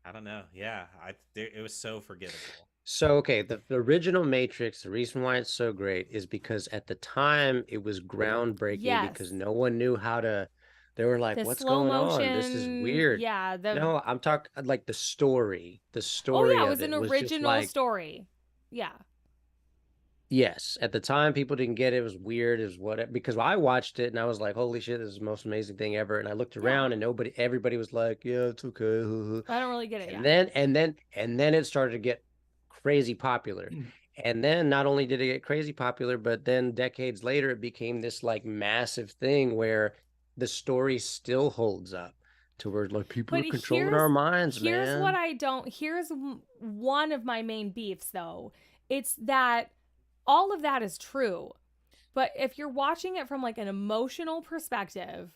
I don't know. Yeah, it was so forgettable. So, okay, the original Matrix, the reason why it's so great is because at the time it was groundbreaking because Yes. no one knew how to. They were like, The "What's slow going on? This is motion, weird." yeah. No, I'm talking like the story. The Oh story yeah, it of was an was just original like, story. Yeah. yes, at the time people didn't get it. It was weird. It was what because I watched it and I was like, "Holy shit, this is the most amazing thing ever!" And I looked around and everybody was like, "Yeah, it's okay." I don't really get it. And Yeah. then it started to get crazy popular. And then not only did it get crazy popular, but then decades later it became this like massive thing where the story still holds up to where like people But are controlling our minds, man. Here's what I don't. Here's one of my main beefs, though. It's that all of that is true, but if you're watching it from like an emotional perspective,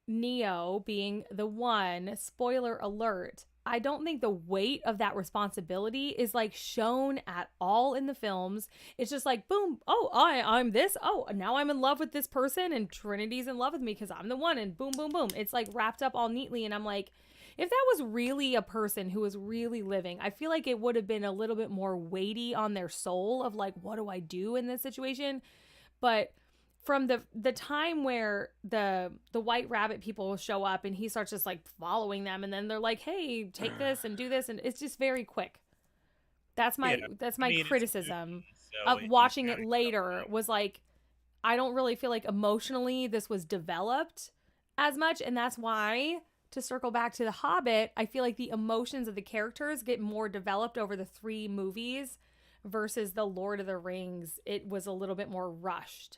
Neo being the one, spoiler alert, I don't think the weight of that responsibility is like shown at all in the films. It's just like, boom, oh, I'm this. Oh, now I'm in love with this person, and Trinity's in love with me because I'm the one, and boom, boom, boom. It's like wrapped up all neatly. And I'm like, if that was really a person who was really living, I feel like it would have been a little bit more weighty on their soul of like, what do I do in this situation? But from the time where the White Rabbit people show up and he starts just like following them, and then they're like, hey, take this and do this, and it's just very quick. That's my criticism so of watching it later, was like, I don't really feel like emotionally this was developed as much. And that's why, to circle back to The Hobbit, I feel like the emotions of the characters get more developed over the 3 movies versus The Lord of the Rings. It was a little bit more rushed.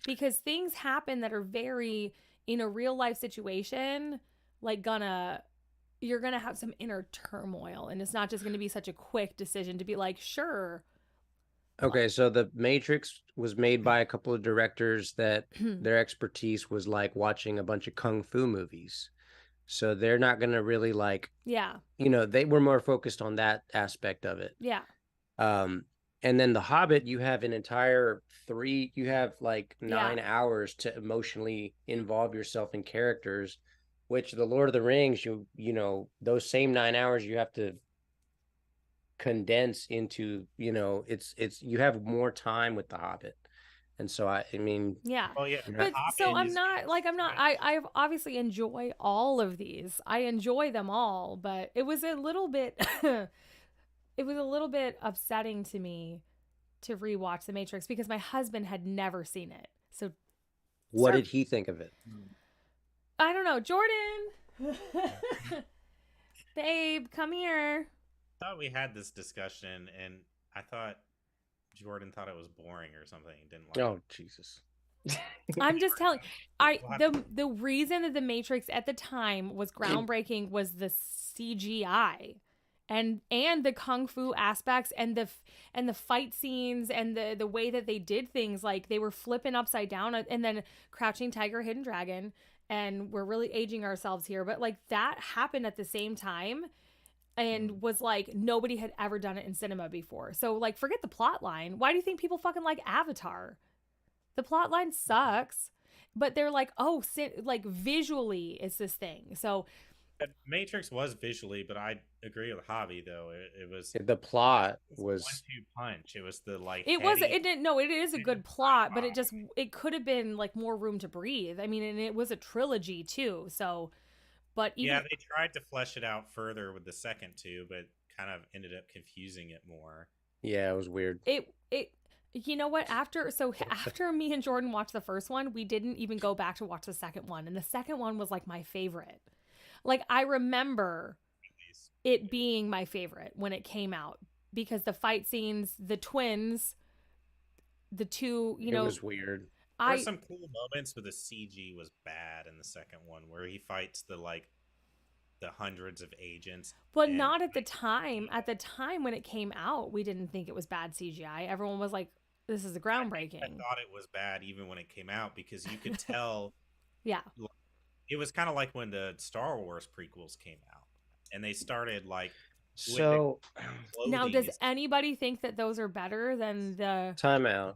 Because things happen that are very, in a real life situation, like you're gonna have some inner turmoil, and it's not just gonna be such a quick decision to be like, sure. Okay, so The Matrix was made by a couple of directors that their expertise was like watching a bunch of kung fu movies. So they're not gonna really like, yeah, they were more focused on that aspect of it. yeah. And then The Hobbit, you have an entire you have like 9 hours to emotionally involve yourself in characters, which The Lord of the Rings, you know, those same 9 hours you have to condense into, it's you have more time with The Hobbit. And so I mean, yeah. Well, yeah. But so I obviously enjoy all of these. I enjoy them all, but it was a little bit it was a little bit upsetting to me to rewatch The Matrix because my husband had never seen it. So what did he think of it? I don't know. Jordan, babe, come here. I thought we had this discussion, and I thought Jordan thought it was boring or something. He didn't like Oh, it. Jesus. I'm just telling. The reason that The Matrix at the time was groundbreaking was the CGI. And the kung fu aspects and the fight scenes and the way that they did things, like they were flipping upside down, and then Crouching Tiger, Hidden Dragon, and we're really aging ourselves here, but like that happened at the same time and was like nobody had ever done it in cinema before. So like, forget the plot line. Why do you think people fucking like Avatar? The plot line sucks, but they're like, oh, like visually it's this thing. So Matrix was visually, but I agree with Javi though. It was the plot was 1-2 punch. It was the like. It was. It didn't. No, it is a good plot, but it could have been like more room to breathe. I mean, and it was a trilogy too. So, but even, they tried to flesh it out further with the second two, but kind of ended up confusing it more. Yeah, it was weird. It. You know what? After me and Jordan watched the first one, we didn't even go back to watch the second one, and the second one was like my favorite. Like, I remember it being my favorite when it came out because the fight scenes, the twins, the two, it was weird. There were some cool moments, but the CG was bad in the second one where he fights the hundreds of agents. But not at the time. At the time when it came out, we didn't think it was bad CGI. Everyone was like, this is groundbreaking. I thought it was bad even when it came out because you could tell. Yeah. It was kind of like when the Star Wars prequels came out and they started like. So now, does anybody think that those are better than the timeout?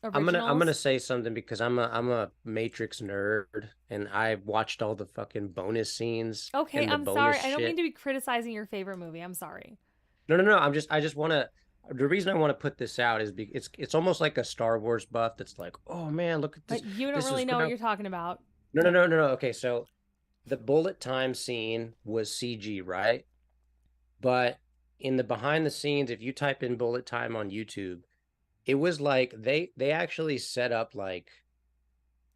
Originals? I'm gonna say something because I'm a Matrix nerd and I watched all the fucking bonus scenes. Okay, I'm sorry. I don't mean to be criticizing your favorite movie. I'm sorry. No. I just want to. The reason I want to put this out is because it's almost like a Star Wars buff that's like, oh man, look at this. But you don't really know what you're talking about. No. Okay, so the bullet time scene was CG, right? But in the behind the scenes, if you type in bullet time on YouTube, it was like they actually set up like,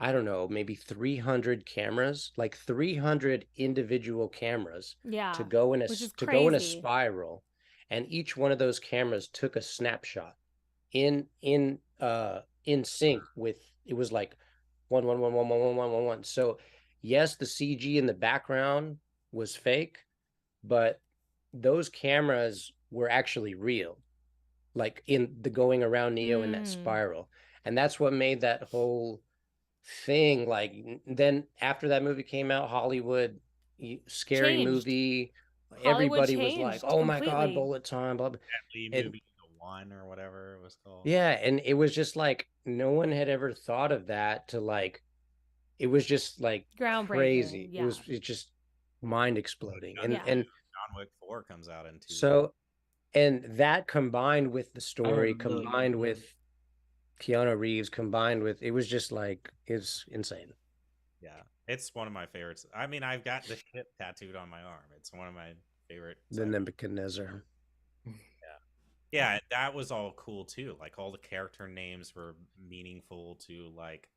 I don't know, maybe 300 cameras, like 300 individual cameras to go in a spiral, and each one of those cameras took a snapshot in sync with, it was like 1 So yes, the CG in the background was fake, but those cameras were actually real, like in the going around Neo in that spiral. And that's what made that whole thing. Like, then after that movie came out, Hollywood, scary movie, everybody was changed like, "Oh my God, completely. bullet time!" Blah, blah. That Lee And movie, The One or whatever it was called. yeah, and it was just like no one had ever thought of that to like. It was just like Groundbreaking, crazy. yeah. It just mind exploding, and Yeah. and John Wick 4 comes out in 2 weeks. so, and that combined with the story, heard really good combined reviews. with Keanu Reeves, combined with it was just like it's insane. Yeah, it's one of my favorites. I mean, I've got the ship tattooed on my arm. It's one of my favorite. The Nebuchadnezzar. Yeah, that was all cool too. Like all the character names were meaningful to like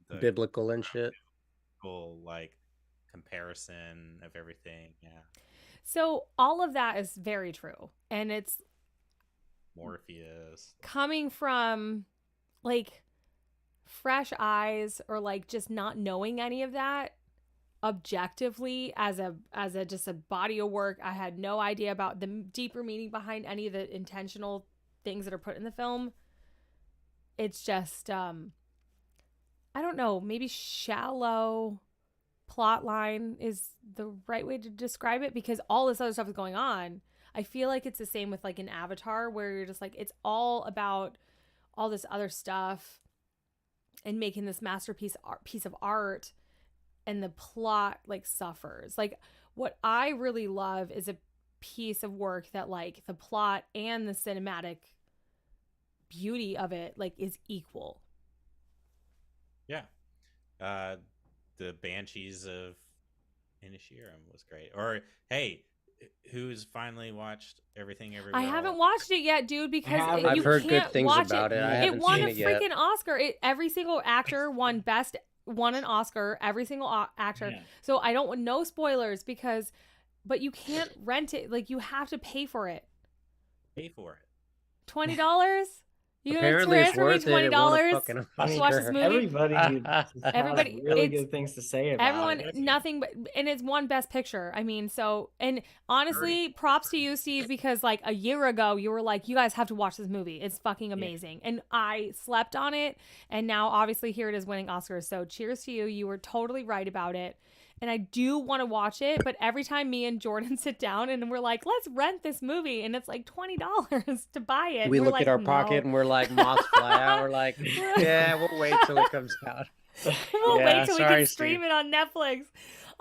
the Biblical and shit. full like comparison of everything. Yeah, So all of that is very true. And it's Morpheus. coming from like fresh eyes or like just not knowing any of that objectively as a just a body of work. I had no idea about the deeper meaning behind any of the intentional things that are put in the film. It's just I don't know, maybe shallow plot line is the right way to describe it, because all this other stuff is going on. I feel like it's the same with like an Avatar, where you're just like, it's all about all this other stuff and making this masterpiece piece of art, and the plot like suffers. Like what I really love is a piece of work that like the plot and the cinematic beauty of it like is equal. Yeah, the Banshees of Inisherin was great. Or hey, who's finally watched Everything Everywhere? I haven't watched it yet, dude, because haven't. you I've heard can't good things watch about it. I It haven't won seen a it yet. freaking Oscar. Every single actor won an Oscar. Every single actor. Yeah. So I don't want no spoilers but you can't rent it. Like you have to pay for it. Pay for it. $20. You gonna Apparently, it's transfer me worth it. It won a fucking to watch this Oscar. movie? Everybody Everybody- has really it's- good things to say about Everyone, it. nothing but, and it's won Best Picture. I mean, so, and honestly, props to you, Steve, because like a year ago, you were like, you guys have to watch this movie. It's fucking amazing. And I slept on it. And now, obviously, here it is winning Oscars. So, cheers to you. You were totally right about it. And I do want to watch it. But every time me and Jordan sit down and we're like, let's rent this movie, and it's like $20 to buy it. We we're look like, at our no. pocket and we're like, moths fly out. We're like, yeah, we'll wait till it comes out. We'll Yeah, wait till we sorry, can stream Steve. it on Netflix.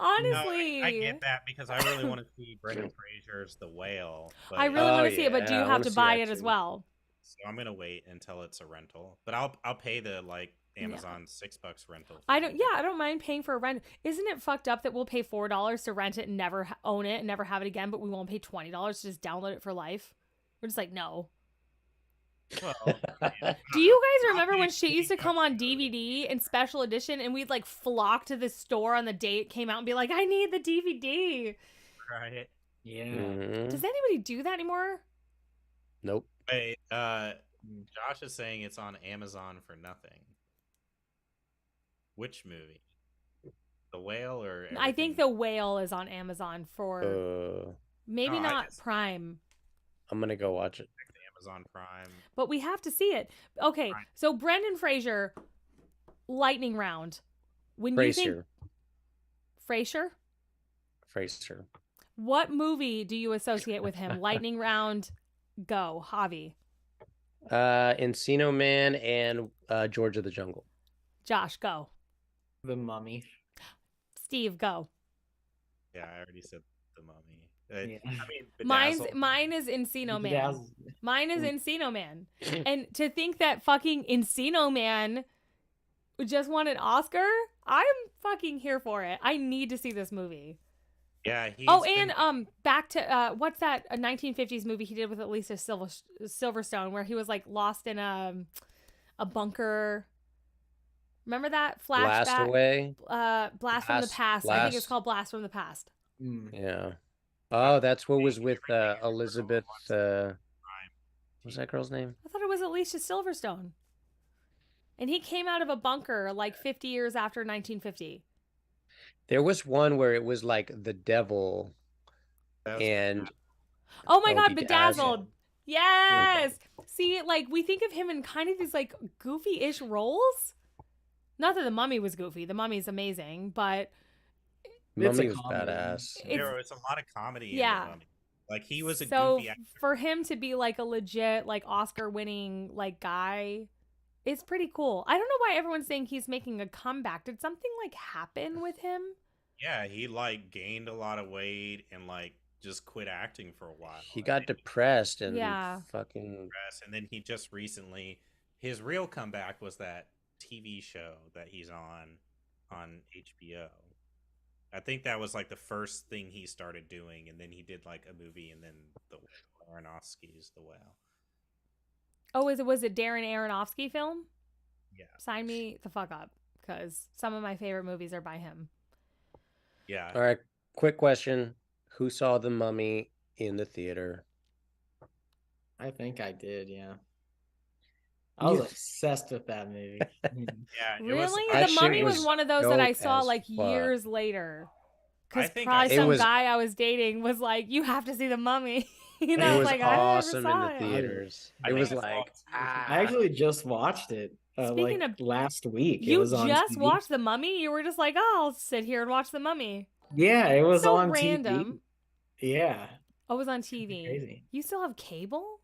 Honestly. No, I get that because I really want to see Brendan Fraser's The Whale. But I really Oh, want to see it, but do yeah, you I have wanna to see buy that it as too. well? So I'm gonna wait until it's a rental. But I'll pay the like Amazon $6 rental. I don't mind paying for a rent. Isn't it fucked up that we'll pay $4 to rent it and never own it and never have it again, but we won't pay $20 to just download it for life? We're just like, no. Well, Do you guys remember when shit used to come on DVD and special edition, and we'd like flock to the store on the day it came out and be like, I need the DVD? right? Yeah. Mhm. Does anybody do that anymore? Nope. Wait, Josh is saying it's on Amazon for nothing. Which movie? The Whale or I think Everything? The Whale is on Amazon for maybe No, I not just- Prime. I'm gonna go watch it. Amazon Prime. But we have to see it. Okay, Right. so Brendan Fraser, lightning round. When you think Fraser. Frasier, what movie do you associate with him? Lightning round, go, Javi. Encino Man and George of the Jungle. Josh, go. The Mummy. Steve, go. Yeah, I already said The Mummy. Yeah. I mean, Bedazzled. Mine is Encino Man. Bedazzled. Mine is Encino Man. And to think that fucking Encino Man just won an Oscar, I'm fucking here for it. I need to see this movie. Yeah. He's And back to what's that? A 1950s movie he did with Alicia Silverstone, where he was like lost in a bunker. Remember that flashback? Blast Away. Blast from the Past. I think it's called Blast from the Past. Yeah. Oh, that's what was with Elizabeth. What's that girl's name? I thought it was Alicia Silverstone. And he came out of a bunker like 50 years after 1950. There was one where it was like the devil and Oh my Oh, God, Bedazzled. Bedazzled. Yes. See, like we think of him in kind of these like goofy-ish roles. Not that The Mummy was goofy. The Mummy's amazing, but It's a Mummy was comedy. badass. It's- There was a lot of comedy Yeah. in the Mummy. Like he was a so goofy actor. for him to be like a legit like Oscar winning like guy, it's pretty cool. I don't know why everyone's saying he's making a comeback. Did something like happen with him? Yeah, he like gained a lot of weight and like just quit acting for a while. He I got think. depressed and Yeah. fucking. And then he just recently, his real comeback was that TV show that he's on HBO. I think that was like the first thing he started doing, and then he did like a movie, and then the Aronofsky's The Whale. Oh, was it Darren Aronofsky film? Yeah, Sign me the fuck up, because some of my favorite movies are by him. yeah. All right, quick question: who saw the Mummy in the theater? I think I did, yeah. I was obsessed with that movie. Yeah, it Really? was. That The shit Mummy was was one of those that I dope saw as like fuck. years later. Because I think probably I- It some was- guy I was dating was like, "You have to see the Mummy." You know, It I was like, I awesome never in saw the it. theaters. I It think was I saw like it too. I actually just watched it Speaking like of- last week. It You was on just TV. watched the Mummy. You were just like, "Oh, I'll sit here and watch the Mummy." Yeah, it was So on random. TV. Yeah, Oh, it was on TV. crazy. You still have cable?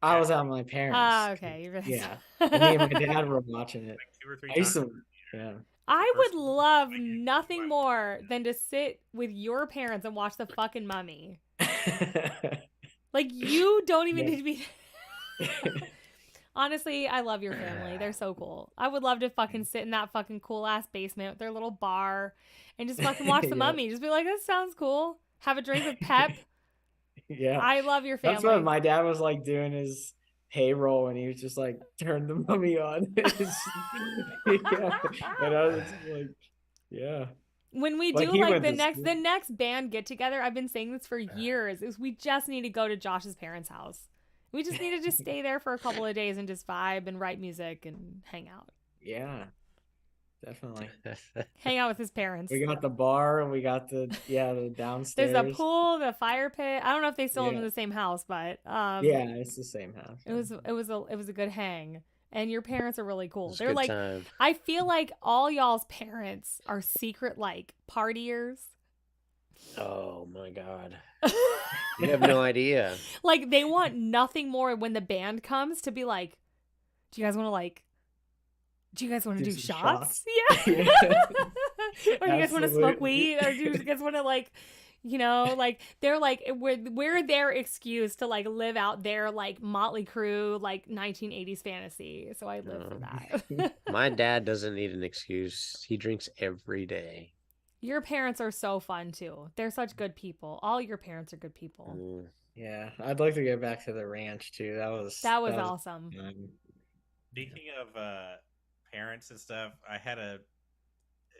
I was at my parents'. Ah, okay. You're really Yeah, and me and my dad were watching it. Like 2 or 3 I used times. to, yeah. I First would one. love Like, nothing like- more than to sit with your parents and watch the fucking Mummy. Like, you don't even Yeah. need to be. Honestly, I love your family. They're so cool. I would love to fucking sit in that fucking cool ass basement with their little bar and just fucking watch the Yeah. Mummy. Just be like, that sounds cool. Have a drink with Pep. Yeah, I love your family. that's what my dad was like doing his payroll, and he was just like, "Turn the Mummy on." Yeah, and I was like, "Yeah." When we Like, do he like went the to next school. the next band get together, I've been saying this for years, is we just need to go to Josh's parents' house. We just need to just stay there for a couple of days and just vibe and write music and hang out. Yeah, definitely. Hang out with his parents. We got the bar, and we got the downstairs. There's a pool, the fire pit. I don't know if they still live in Yeah. the same house, but Yeah, it's the same house. it was a good hang. And your parents are really cool. It's a They're good like time. I feel like all y'all's parents are secret like partiers. Oh my god, you have no idea. Like they want nothing more when the band comes to be like, do you guys want to do some shots? shots? Yeah. Yeah. Or do you guys want to smoke Absolutely. weed? Or do you guys want to like, like they're like we're their excuse to like live out their like Motley Crue like 1980s fantasy. So I live for that. My dad doesn't need an excuse. He drinks every day. Your parents are so fun too. They're such good people. All your parents are good people. Mm. Yeah, I'd like to get back to the ranch too. That was Awesome. fun. Speaking of parents and stuff,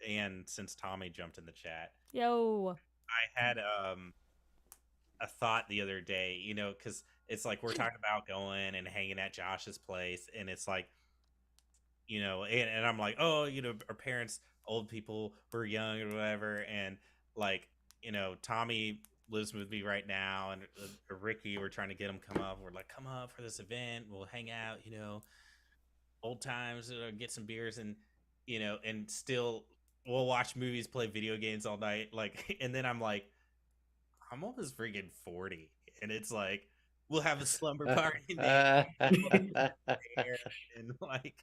and since Tommy jumped in the chat, Yo. I had a thought the other day, because it's like we're talking about going and hanging at Josh's place, and it's like, and I'm like, oh, our parents, old people who are young or whatever, and like, Tommy lives with me right now, and Ricky, we're trying to get him come up. We're like, come up for this event, we'll hang out, old times, get some beers, and and still we'll watch movies, play video games all night, like, and then I'm like, I'm almost freaking 40, and it's like we'll have a slumber party there, and like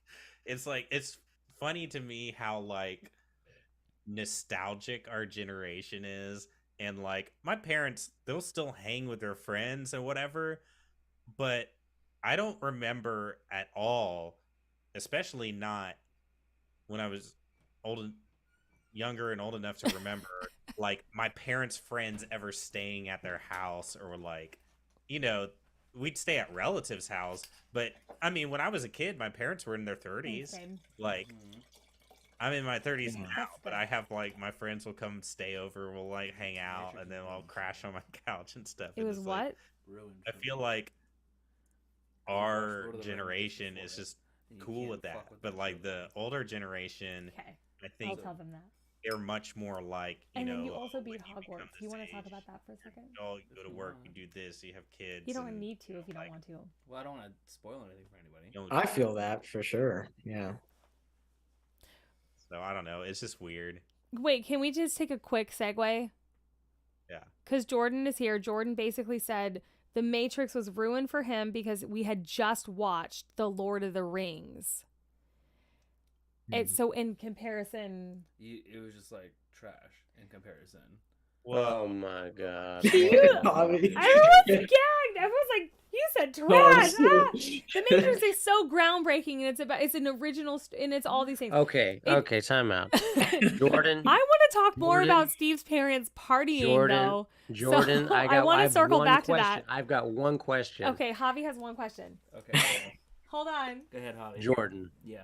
it's funny to me how like nostalgic our generation is, and like my parents, they'll still hang with their friends and whatever, but I don't remember at all, especially not when I was younger and old enough to remember like my parents' friends ever staying at their house, or like, we'd stay at relatives' house. But I mean, when I was a kid, my parents were in their 30s. Same. Like, I'm in my 30s Yeah. now, but I have like my friends will come stay over, we'll like hang out, and then I'll crash on my couch and stuff. It and was it's like, what? I feel like our generation is just cool with that, but like the older generation, Okay. I I'll think tell them that. they're much more like, And then you also when beat become Hogwarts. this You want to age, talk about that for a second? oh, you go to work, you do this, you have kids. You don't and, need to if you don't like, want to. Well, I don't want to spoil anything for anybody. you know, I feel that for sure. Yeah. so I don't know. It's just weird. Wait, can we just take a quick segue? Yeah. Because Jordan is here. Jordan basically said The Matrix was ruined for him because we had just watched The Lord of the Rings. It's so in comparison. It was just like trash in comparison. Oh my god. Bobby. Everyone's gagged. Everyone's like, you said trash. Oh, The Matrix is so groundbreaking, and it's an original, and it's all these things. Okay, okay, time out. Jordan. I want to talk more Jordan, about Steve's parents partying, though. Jordan, So, I want to have circle one back question. to that. I've got one question. Okay, Javi has one question. Okay. Hold on. Go ahead, Holly. Jordan, Yeah.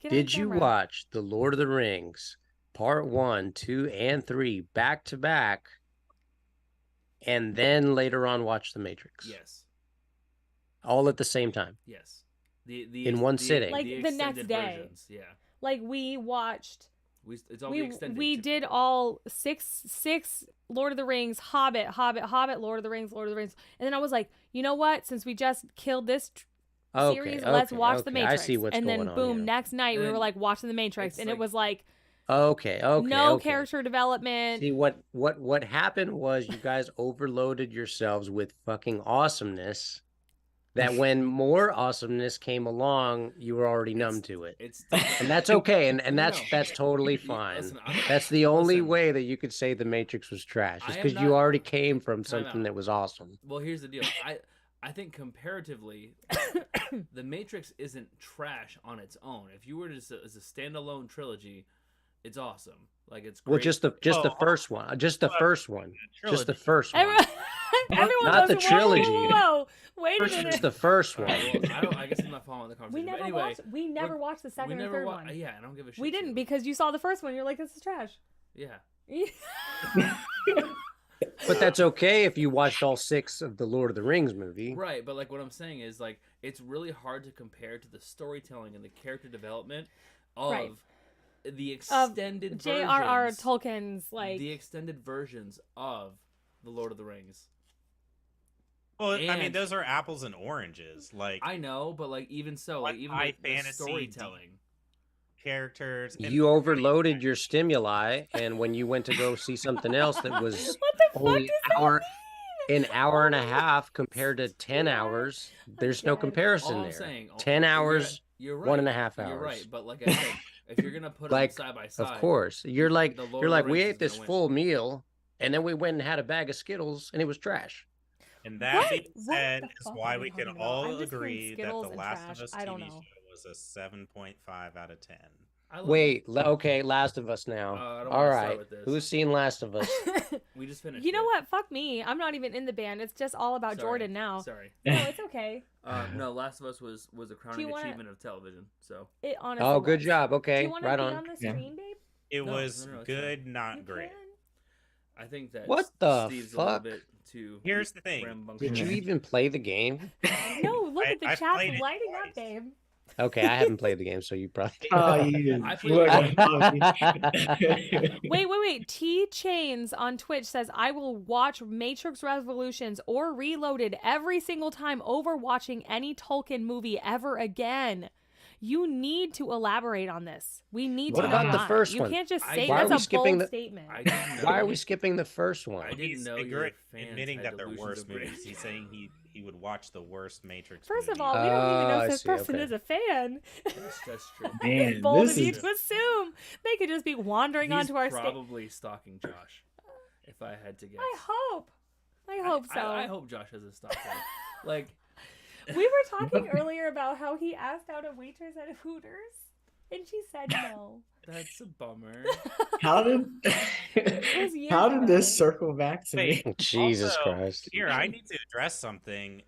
Get on did you camera. watch The Lord of the Rings Part 1, 2, and 3 back to back, and then later on watch The Matrix? Yes. All at the same time? Yes. In one sitting? Like the next extended day. versions, yeah. Like we watched. It's all the extended. We did all six Lord of the Rings, Hobbit, Lord of the Rings, and then I was like, you know what? Since we just killed this series, let's watch The Matrix. I see what's and going then on boom, here. next night we were And like watching The Matrix, it's and it like- was like Okay. no character development. See what happened was you guys overloaded yourselves with fucking awesomeness. That when more awesomeness came along, you were already numb to it. It's And that's okay, and No, that's totally You- fine. listen, I'm not- That's the only listen. way that you could say The Matrix was trash. I Is am because you not- already came from Time something out. that was awesome. Well, here's the deal. I think comparatively, The Matrix isn't trash on its own. If you were to as a standalone trilogy, it's awesome. Like it's great. Well, just the Oh, first one, just the first one, just the trilogy. first one, Everyone Not the goes, whoa, whoa, whoa, trilogy. whoa. Wait a just minute. the first All one. right, well, I guess I'm not following the We conversation. never but anyway, watched. We never watched the we second or never third wa- one. Yeah, I don't give a shit. We didn't to. because you saw the first one. You're like, this is trash. Yeah. But that's okay if you watched all 6 of the Lord of the Rings movie. Right, but like what I'm saying is like it's really hard to compare to the storytelling and the character development of Right. the extended J.R.R. versions, Tolkien's like. the extended versions of the Lord of the Rings. Well, I mean, And- those are apples and oranges. Like I know, but like even so, Like like even high the fantasy, storytelling. characters. and- You overloaded your stimuli, and when you went to go see something else that was What the fuck only does that an mean? hour and a Oh my half compared to 10 God. hours, there's no dead. comparison All I'm there. saying, 10 hours, you're right. 1.5 You're hours. right, but like I said, if you're gonna put Like, them side by side, Of course. You're like, The Lord of the we Rings ate is this gonna win. full meal, and then we went and had a bag of Skittles, and it was trash. And that What? being What said, the is fuck why are we you can talking about? all I'm just hearing agree that Skittles The and Last trash. of Us I don't TV know. show was a 7.5 out of 10. I love Wait, okay, Last of Us now. I don't All wanna start right, with this. who's seen Last of Us? We just finished. You know it. what? Fuck me. I'm not even in the band. It's just all about Sorry. Jordan now. Sorry. No, it's okay. No, Last of Us was a crowning wanna- achievement of television. So It honestly. Oh, good was. job. Do Okay, you want to right be on. on the Yeah. screen, babe? It No, was no, it's good, You not great. can. I think that What the Steve's fuck? a little bit too. Here's the thing. Did you Yeah. even play the game? No, look I- at the I've chat played it lighting up, twice. babe. Okay, I haven't played the game, so you probably. Oh, you. I played Look the at game. Bobby. Wait. T Chains on Twitch says I will watch Matrix Revolutions or Reloaded every single time over watching any Tolkien movie ever again. You need to elaborate on this. We need What to about know the why. first You one? can't just I- say Why are that's we a skipping bold the- statement. I didn't know Why are we your- skipping the first I one? didn't He's know your fans admitting had that they're delusions worse of movies. grandeur. He's saying he would watch the worst Matrix. First of movie. all, we don't even know Oh, if I this see, person okay. is a fan. That's true. Man, Bold this of you is. to assume they could just be wandering He's onto our stage. probably stalking Josh. If I had to guess. I hope. I hope so. I hope Josh has a stalker. Like We were talking earlier about how he asked out a waitress at Hooters, and she said no. that's a bummer. How did? was years How did this ago. circle back to Wait. me? Jesus Also, Christ. Here, I need to address something.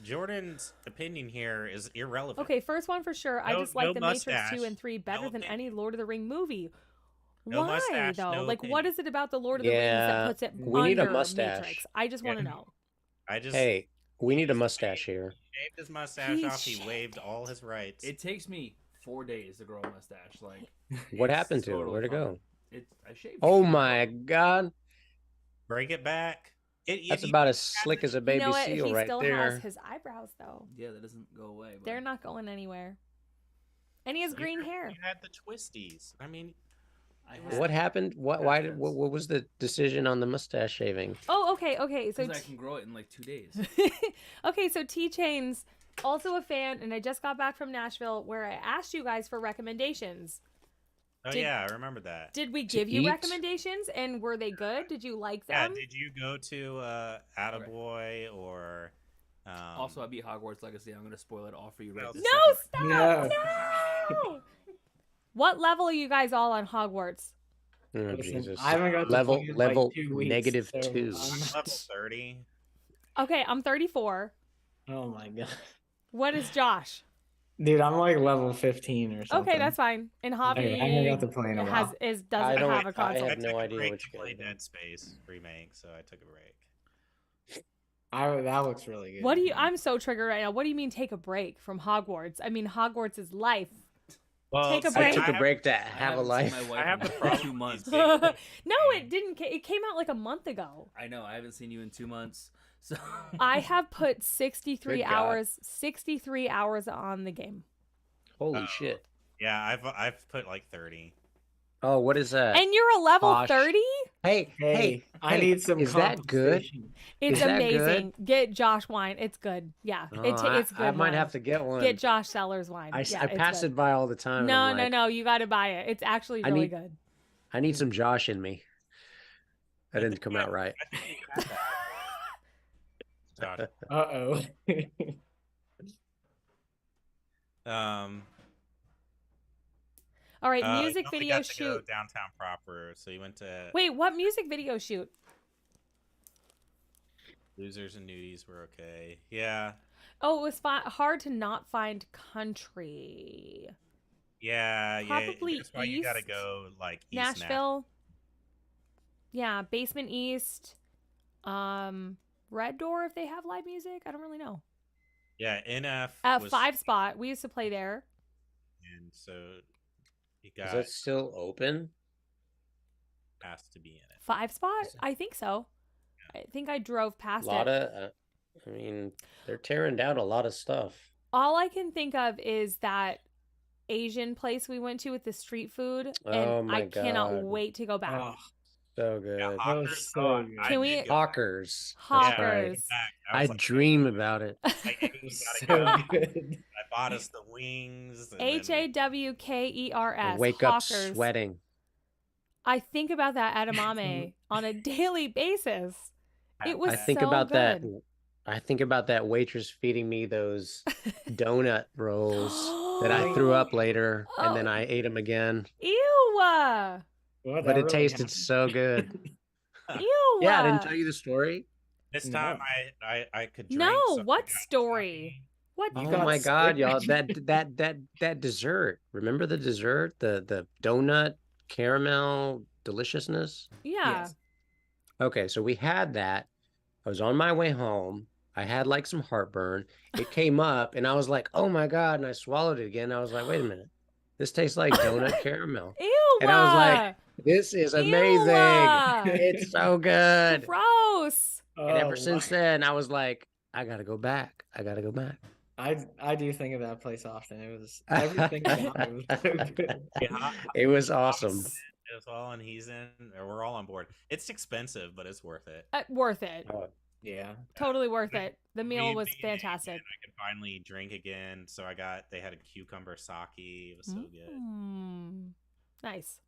Jordan's opinion here is irrelevant. Okay, first one for sure. I No- just like no The Matrix mustache. 2 and 3 better No than opinion. any Lord of the Ring movie. No Why mustache, though? no Like, what opinion. is it about the Lord of the Rings Yeah, that puts it we need a under mustache. Matrix? I just want to Yeah. know. I just Hey, we need a mustache here. shaved his mustache He off. He shaved waived all his rights. It takes me 4 days to grow a mustache. Like What it's happened to it? totally Where'd it fine. go? I shaved. Oh it. my God. Break it back. That's about as slick as a You baby know what? seal He right still there. has his eyebrows though. Yeah, that doesn't go away. But They're not going anywhere. And he has green hair. You had the twisties. I mean, What happened? Why did, Happens. what was the decision on the mustache shaving? Oh, okay. So Because I can grow it in like 2 days. okay, so T-Chain's also a fan, and I just got back from Nashville where I asked you guys for recommendations. Oh Did- yeah, I remember that. Did we give you eat? recommendations, and were they good? Did you like Yeah, them? did you go to Attaboy or Also, I beat Hogwarts Legacy. I'm going to spoil it all for you right No, this No, second. stop! No. No! What level are you guys all on Hogwarts? Oh, Listen, Jesus. I haven't got to level play in, level like, 2 weeks, negative so 2. I'm I'm not- level 30. Okay, I'm 34. Oh my god, What is Josh? dude, I'm like level 15 or something. Okay, that's fine. And Javi Okay, I haven't got to play in a has while. doesn't have a I console. have I no took a idea break what to you play guys do. Dead Space remake, so I took a break. That looks really good. What do you? I'm so triggered right now. What do you mean take a break from Hogwarts? I mean Hogwarts is life. Well, Take a see, I break. took a have- break to I have a haven't seen life. my wife I have in the like problem 2 months. with No, it didn't. It came out like a month ago. I know. I haven't seen you in 2 months. So I have put 63 Good God. hours on the game. Holy Oh. shit. Yeah, I've put like 30. Oh, what is that? And you're a level Bosh. 30? Hey, Hey, I need some. is that good? compensation. It's Is that amazing. Get Josh wine. It's good. Yeah. Oh, It's good. I might wine. have to get one. get Josh Sellers wine. I Yeah, it's pass good. it by all the time. and No, I'm no, like, no. You got to buy it. It's actually I really need- good. I need some Josh in me. That didn't come out right. I think you had that. Josh. Uh-oh. All right, you music only video got to go shoot. downtown proper, so you went to Wait, what music video shoot? Losers and Nudies were okay. Yeah, Oh, it was hard to not find country. yeah. Probably That's why you gotta East, go like East Nashville. Yeah, Basement East. Red Door if they have live music. I don't really know. Yeah, NF was 5 Spot. We used to play there. and so you Is got that still open? has to be in it. 5 Spot? I think so. I think I drove A past lot it. of, I mean, they're tearing down a lot of stuff. All I can think of is that Asian place we went to with the street food, and Oh my I cannot God. wait to go back. Oh, So good. Yeah, was Hawkers, so oh, good. I Can did we- go. Hawkers. That's Hawkers. right. I I was like, dream about it. like, hey, it we was gotta so go. good. I bought us the wings. and HAWKERS. Wake up Hawkers. sweating. I think about that edamame on a daily basis. It was I think so about that. good. I think about that waitress feeding me those donut rolls that I threw up later, and then Oh. I ate them again. Ew. What, But that it really tasted happened? so good. Ew. Yeah, I didn't tell you the story. This No. time I could drink. No, something what out of story? What? You Oh got my god, sick? y'all! That dessert. Remember the dessert? The donut caramel deliciousness. Yeah. Yes. Okay, so we had that. I was on my way home. I had like some heartburn. It came up, and I was like, "Oh my god!" And I swallowed it again. I was like, "Wait a minute, this tastes like donut caramel. Ew. And I was like, This is amazing. It's so good." Gross. And ever Oh, since wow. then, I was like, "I gotta go back. I gotta go back." I do think of that place often. It was everything about it was so good. Yeah, It was awesome. as well, and he's in. Or we're all on board. It's expensive, but it's worth it. Worth it. Yeah. Totally worth it. The meal Me was being Asian, fantastic. I could finally drink again, so they had a cucumber sake. It was so good. Mm. Nice.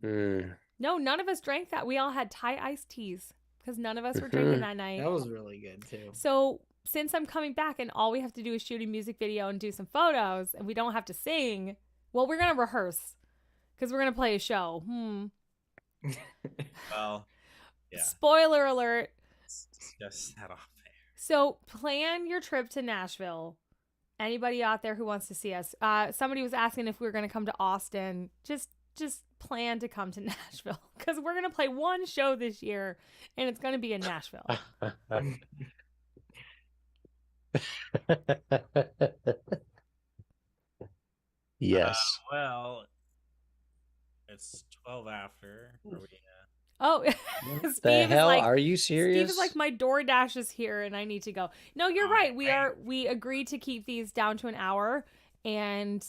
Mm. No, none of us drank that. We all had Thai iced teas because none of us were drinking that night. That was really good too. So since I'm coming back and all we have to do is shoot a music video and do some photos and we don't have to sing, well, we're going to rehearse because we're going to play a show. Well, yeah, Spoiler alert. just that off there. So plan your trip to Nashville. Anybody out there who wants to see us? Somebody was asking if we were going to come to Austin. Just plan to come to Nashville because we're going to play one show this year and it's going to be in Nashville. Yes. Well, it's 12 after. Are we, Oh, What Steve the is hell? like, Are you serious? Steve is like, my DoorDash is here and I need to go. No, you're right. We agreed to keep these down to an hour. And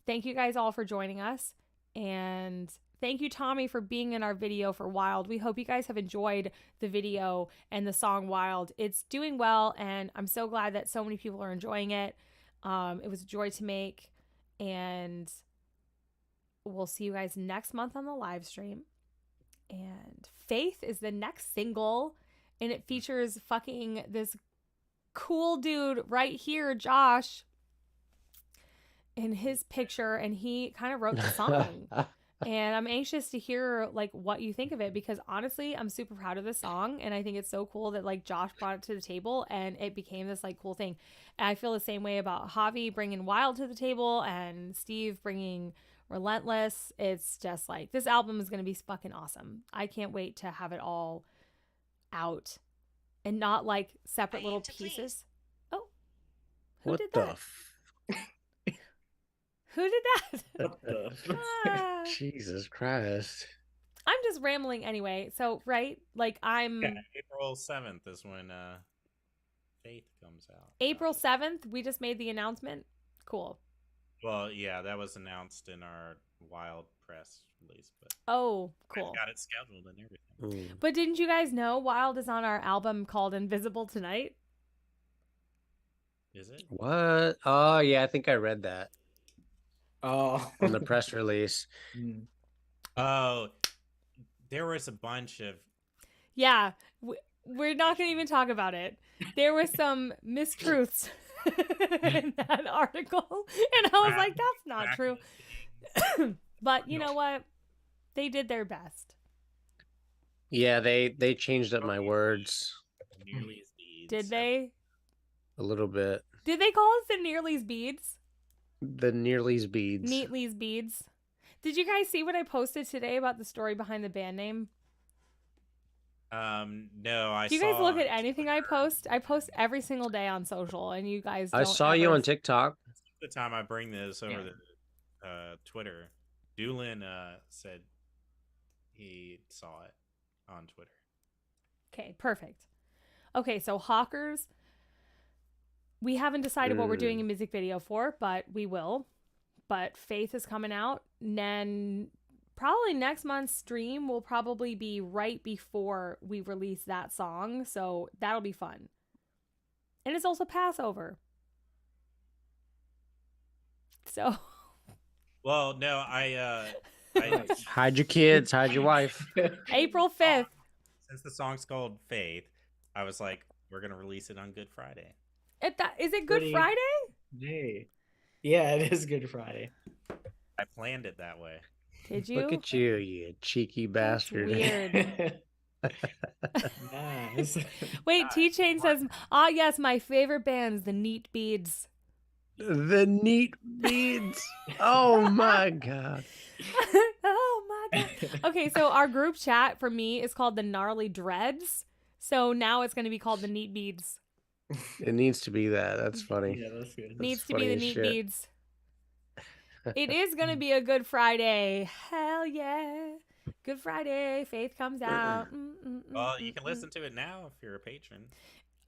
thank you guys all for joining us. And Thank you, Tommy, for being in our video for Wild. We hope you guys have enjoyed the video and the song Wild. It's doing well, and I'm so glad that so many people are enjoying it. It was a joy to make, and we'll see you guys next month on the live stream. And Faith is the next single, and it features fucking this cool dude right here, Josh, in his picture, and he kind of wrote the song. And I'm anxious to hear like what you think of it, because honestly, I'm super proud of this song, and I think it's so cool that like Josh brought it to the table and it became this like cool thing. And I feel the same way about Javi bringing Wild to the table and Steve bringing Relentless. It's just like, this album is going to be fucking awesome. I can't wait to have it all out and not like separate little pieces. Oh, who What did the? that? Who did that? What the? Ah. Jesus Christ. I'm just rambling anyway. So, right? Like I'm Yeah, April 7th is when Faith comes out. April 7th, we just made the announcement. Cool. Well, yeah, that was announced in our Wild press release, but Oh, I've cool. got it scheduled and everything. Mm. But didn't you guys know Wild is on our album called Invisible Tonight? Is it? What? Oh, yeah, I think I read that Oh. on the press release. Mm. Oh, there was a bunch of Yeah, we're not going to even talk about it. There were some mistruths in that article, and I was like, that's not true. But you know what? They did their best. Yeah, they changed up my words Nearly as beads. Did they? a little bit. Did they call us the Nearly's Beads? The Nearly's beads. Neatly's Beads. Did you guys see what I posted today about the story behind the band name? No, I Do you saw guys look on at anything I post? I post every single day on social, and you guys I don't saw you ever on TikTok. the time I bring this over Yeah. to Twitter. Doolin said he saw it on Twitter. Okay, perfect. Okay, so Hawkers, we haven't decided what we're doing a music video for, but we will. But Faith is coming out, and then probably next month's stream will probably be right before we release that song, so that'll be fun. And it's also Passover. So Well, no, I Nice. Hide your kids, hide your wife. April 5th. since the song's called Faith, I was like, we're gonna release it on Good Friday. Is it Good Pretty- Friday? Hey. Yeah, it is Good Friday. I planned it that way. Did you? Look at you, you cheeky That's bastard. weird. Nice. Wait, T-Chain says, ah, yes, my favorite band's the Neat Beads. The neat beads. Oh my god. Oh my god. Okay, so our group chat for me is called the Gnarly Dreads. So now it's going to be called the Neat Beads. It needs to be that. That's funny. Yeah, that's good. Needs to be funny the as Neat shit. Beads. It is going to be a Good Friday. Hell yeah. Good Friday. Faith comes out. Well, you can listen to it now if you're a patron.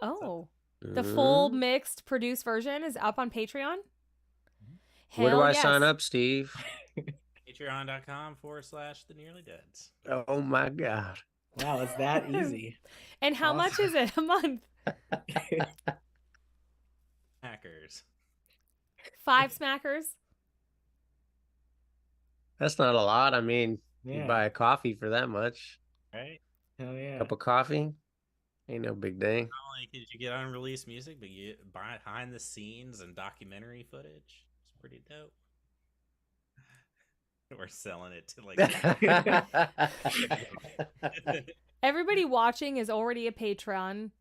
Oh. The full Mm. mixed produced version is up on Patreon. Where do Hell I yes. sign up, Steve? Patreon.com/The Nearly Deads. Oh my god. Wow, it's that easy. And how much is it a month? Hackers. 5 smackers. That's not a lot. I mean, you Yeah. buy a coffee for that much. Right? Hell yeah. Cup of coffee. Ain't no big thing. Not only did you get unreleased music, but you get behind the scenes and documentary footage. It's pretty dope. We're selling it to like Everybody watching is already a patron,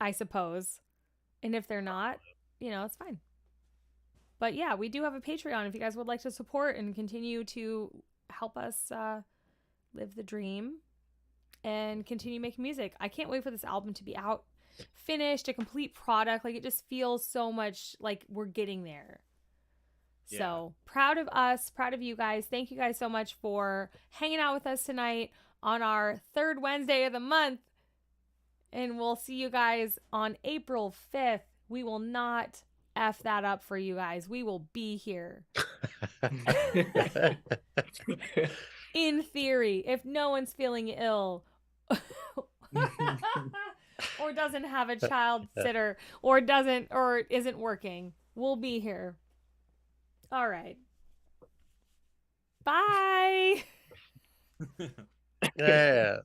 I suppose. And if they're not, it's fine. But yeah, we do have a Patreon if you guys would like to support and continue to help us live the dream and continue making music. I can't wait for this album to be out, finished, a complete product. Like, it just feels so much like we're getting there. Yeah. So proud of us, proud of you guys. Thank you guys so much for hanging out with us tonight on our 3rd Wednesday of the month. And we'll see you guys on April 5th. We will not F that up for you guys. We will be here. In theory, if no one's feeling ill or doesn't have a child sitter or isn't working, we'll be here. All right. Bye. Yeah.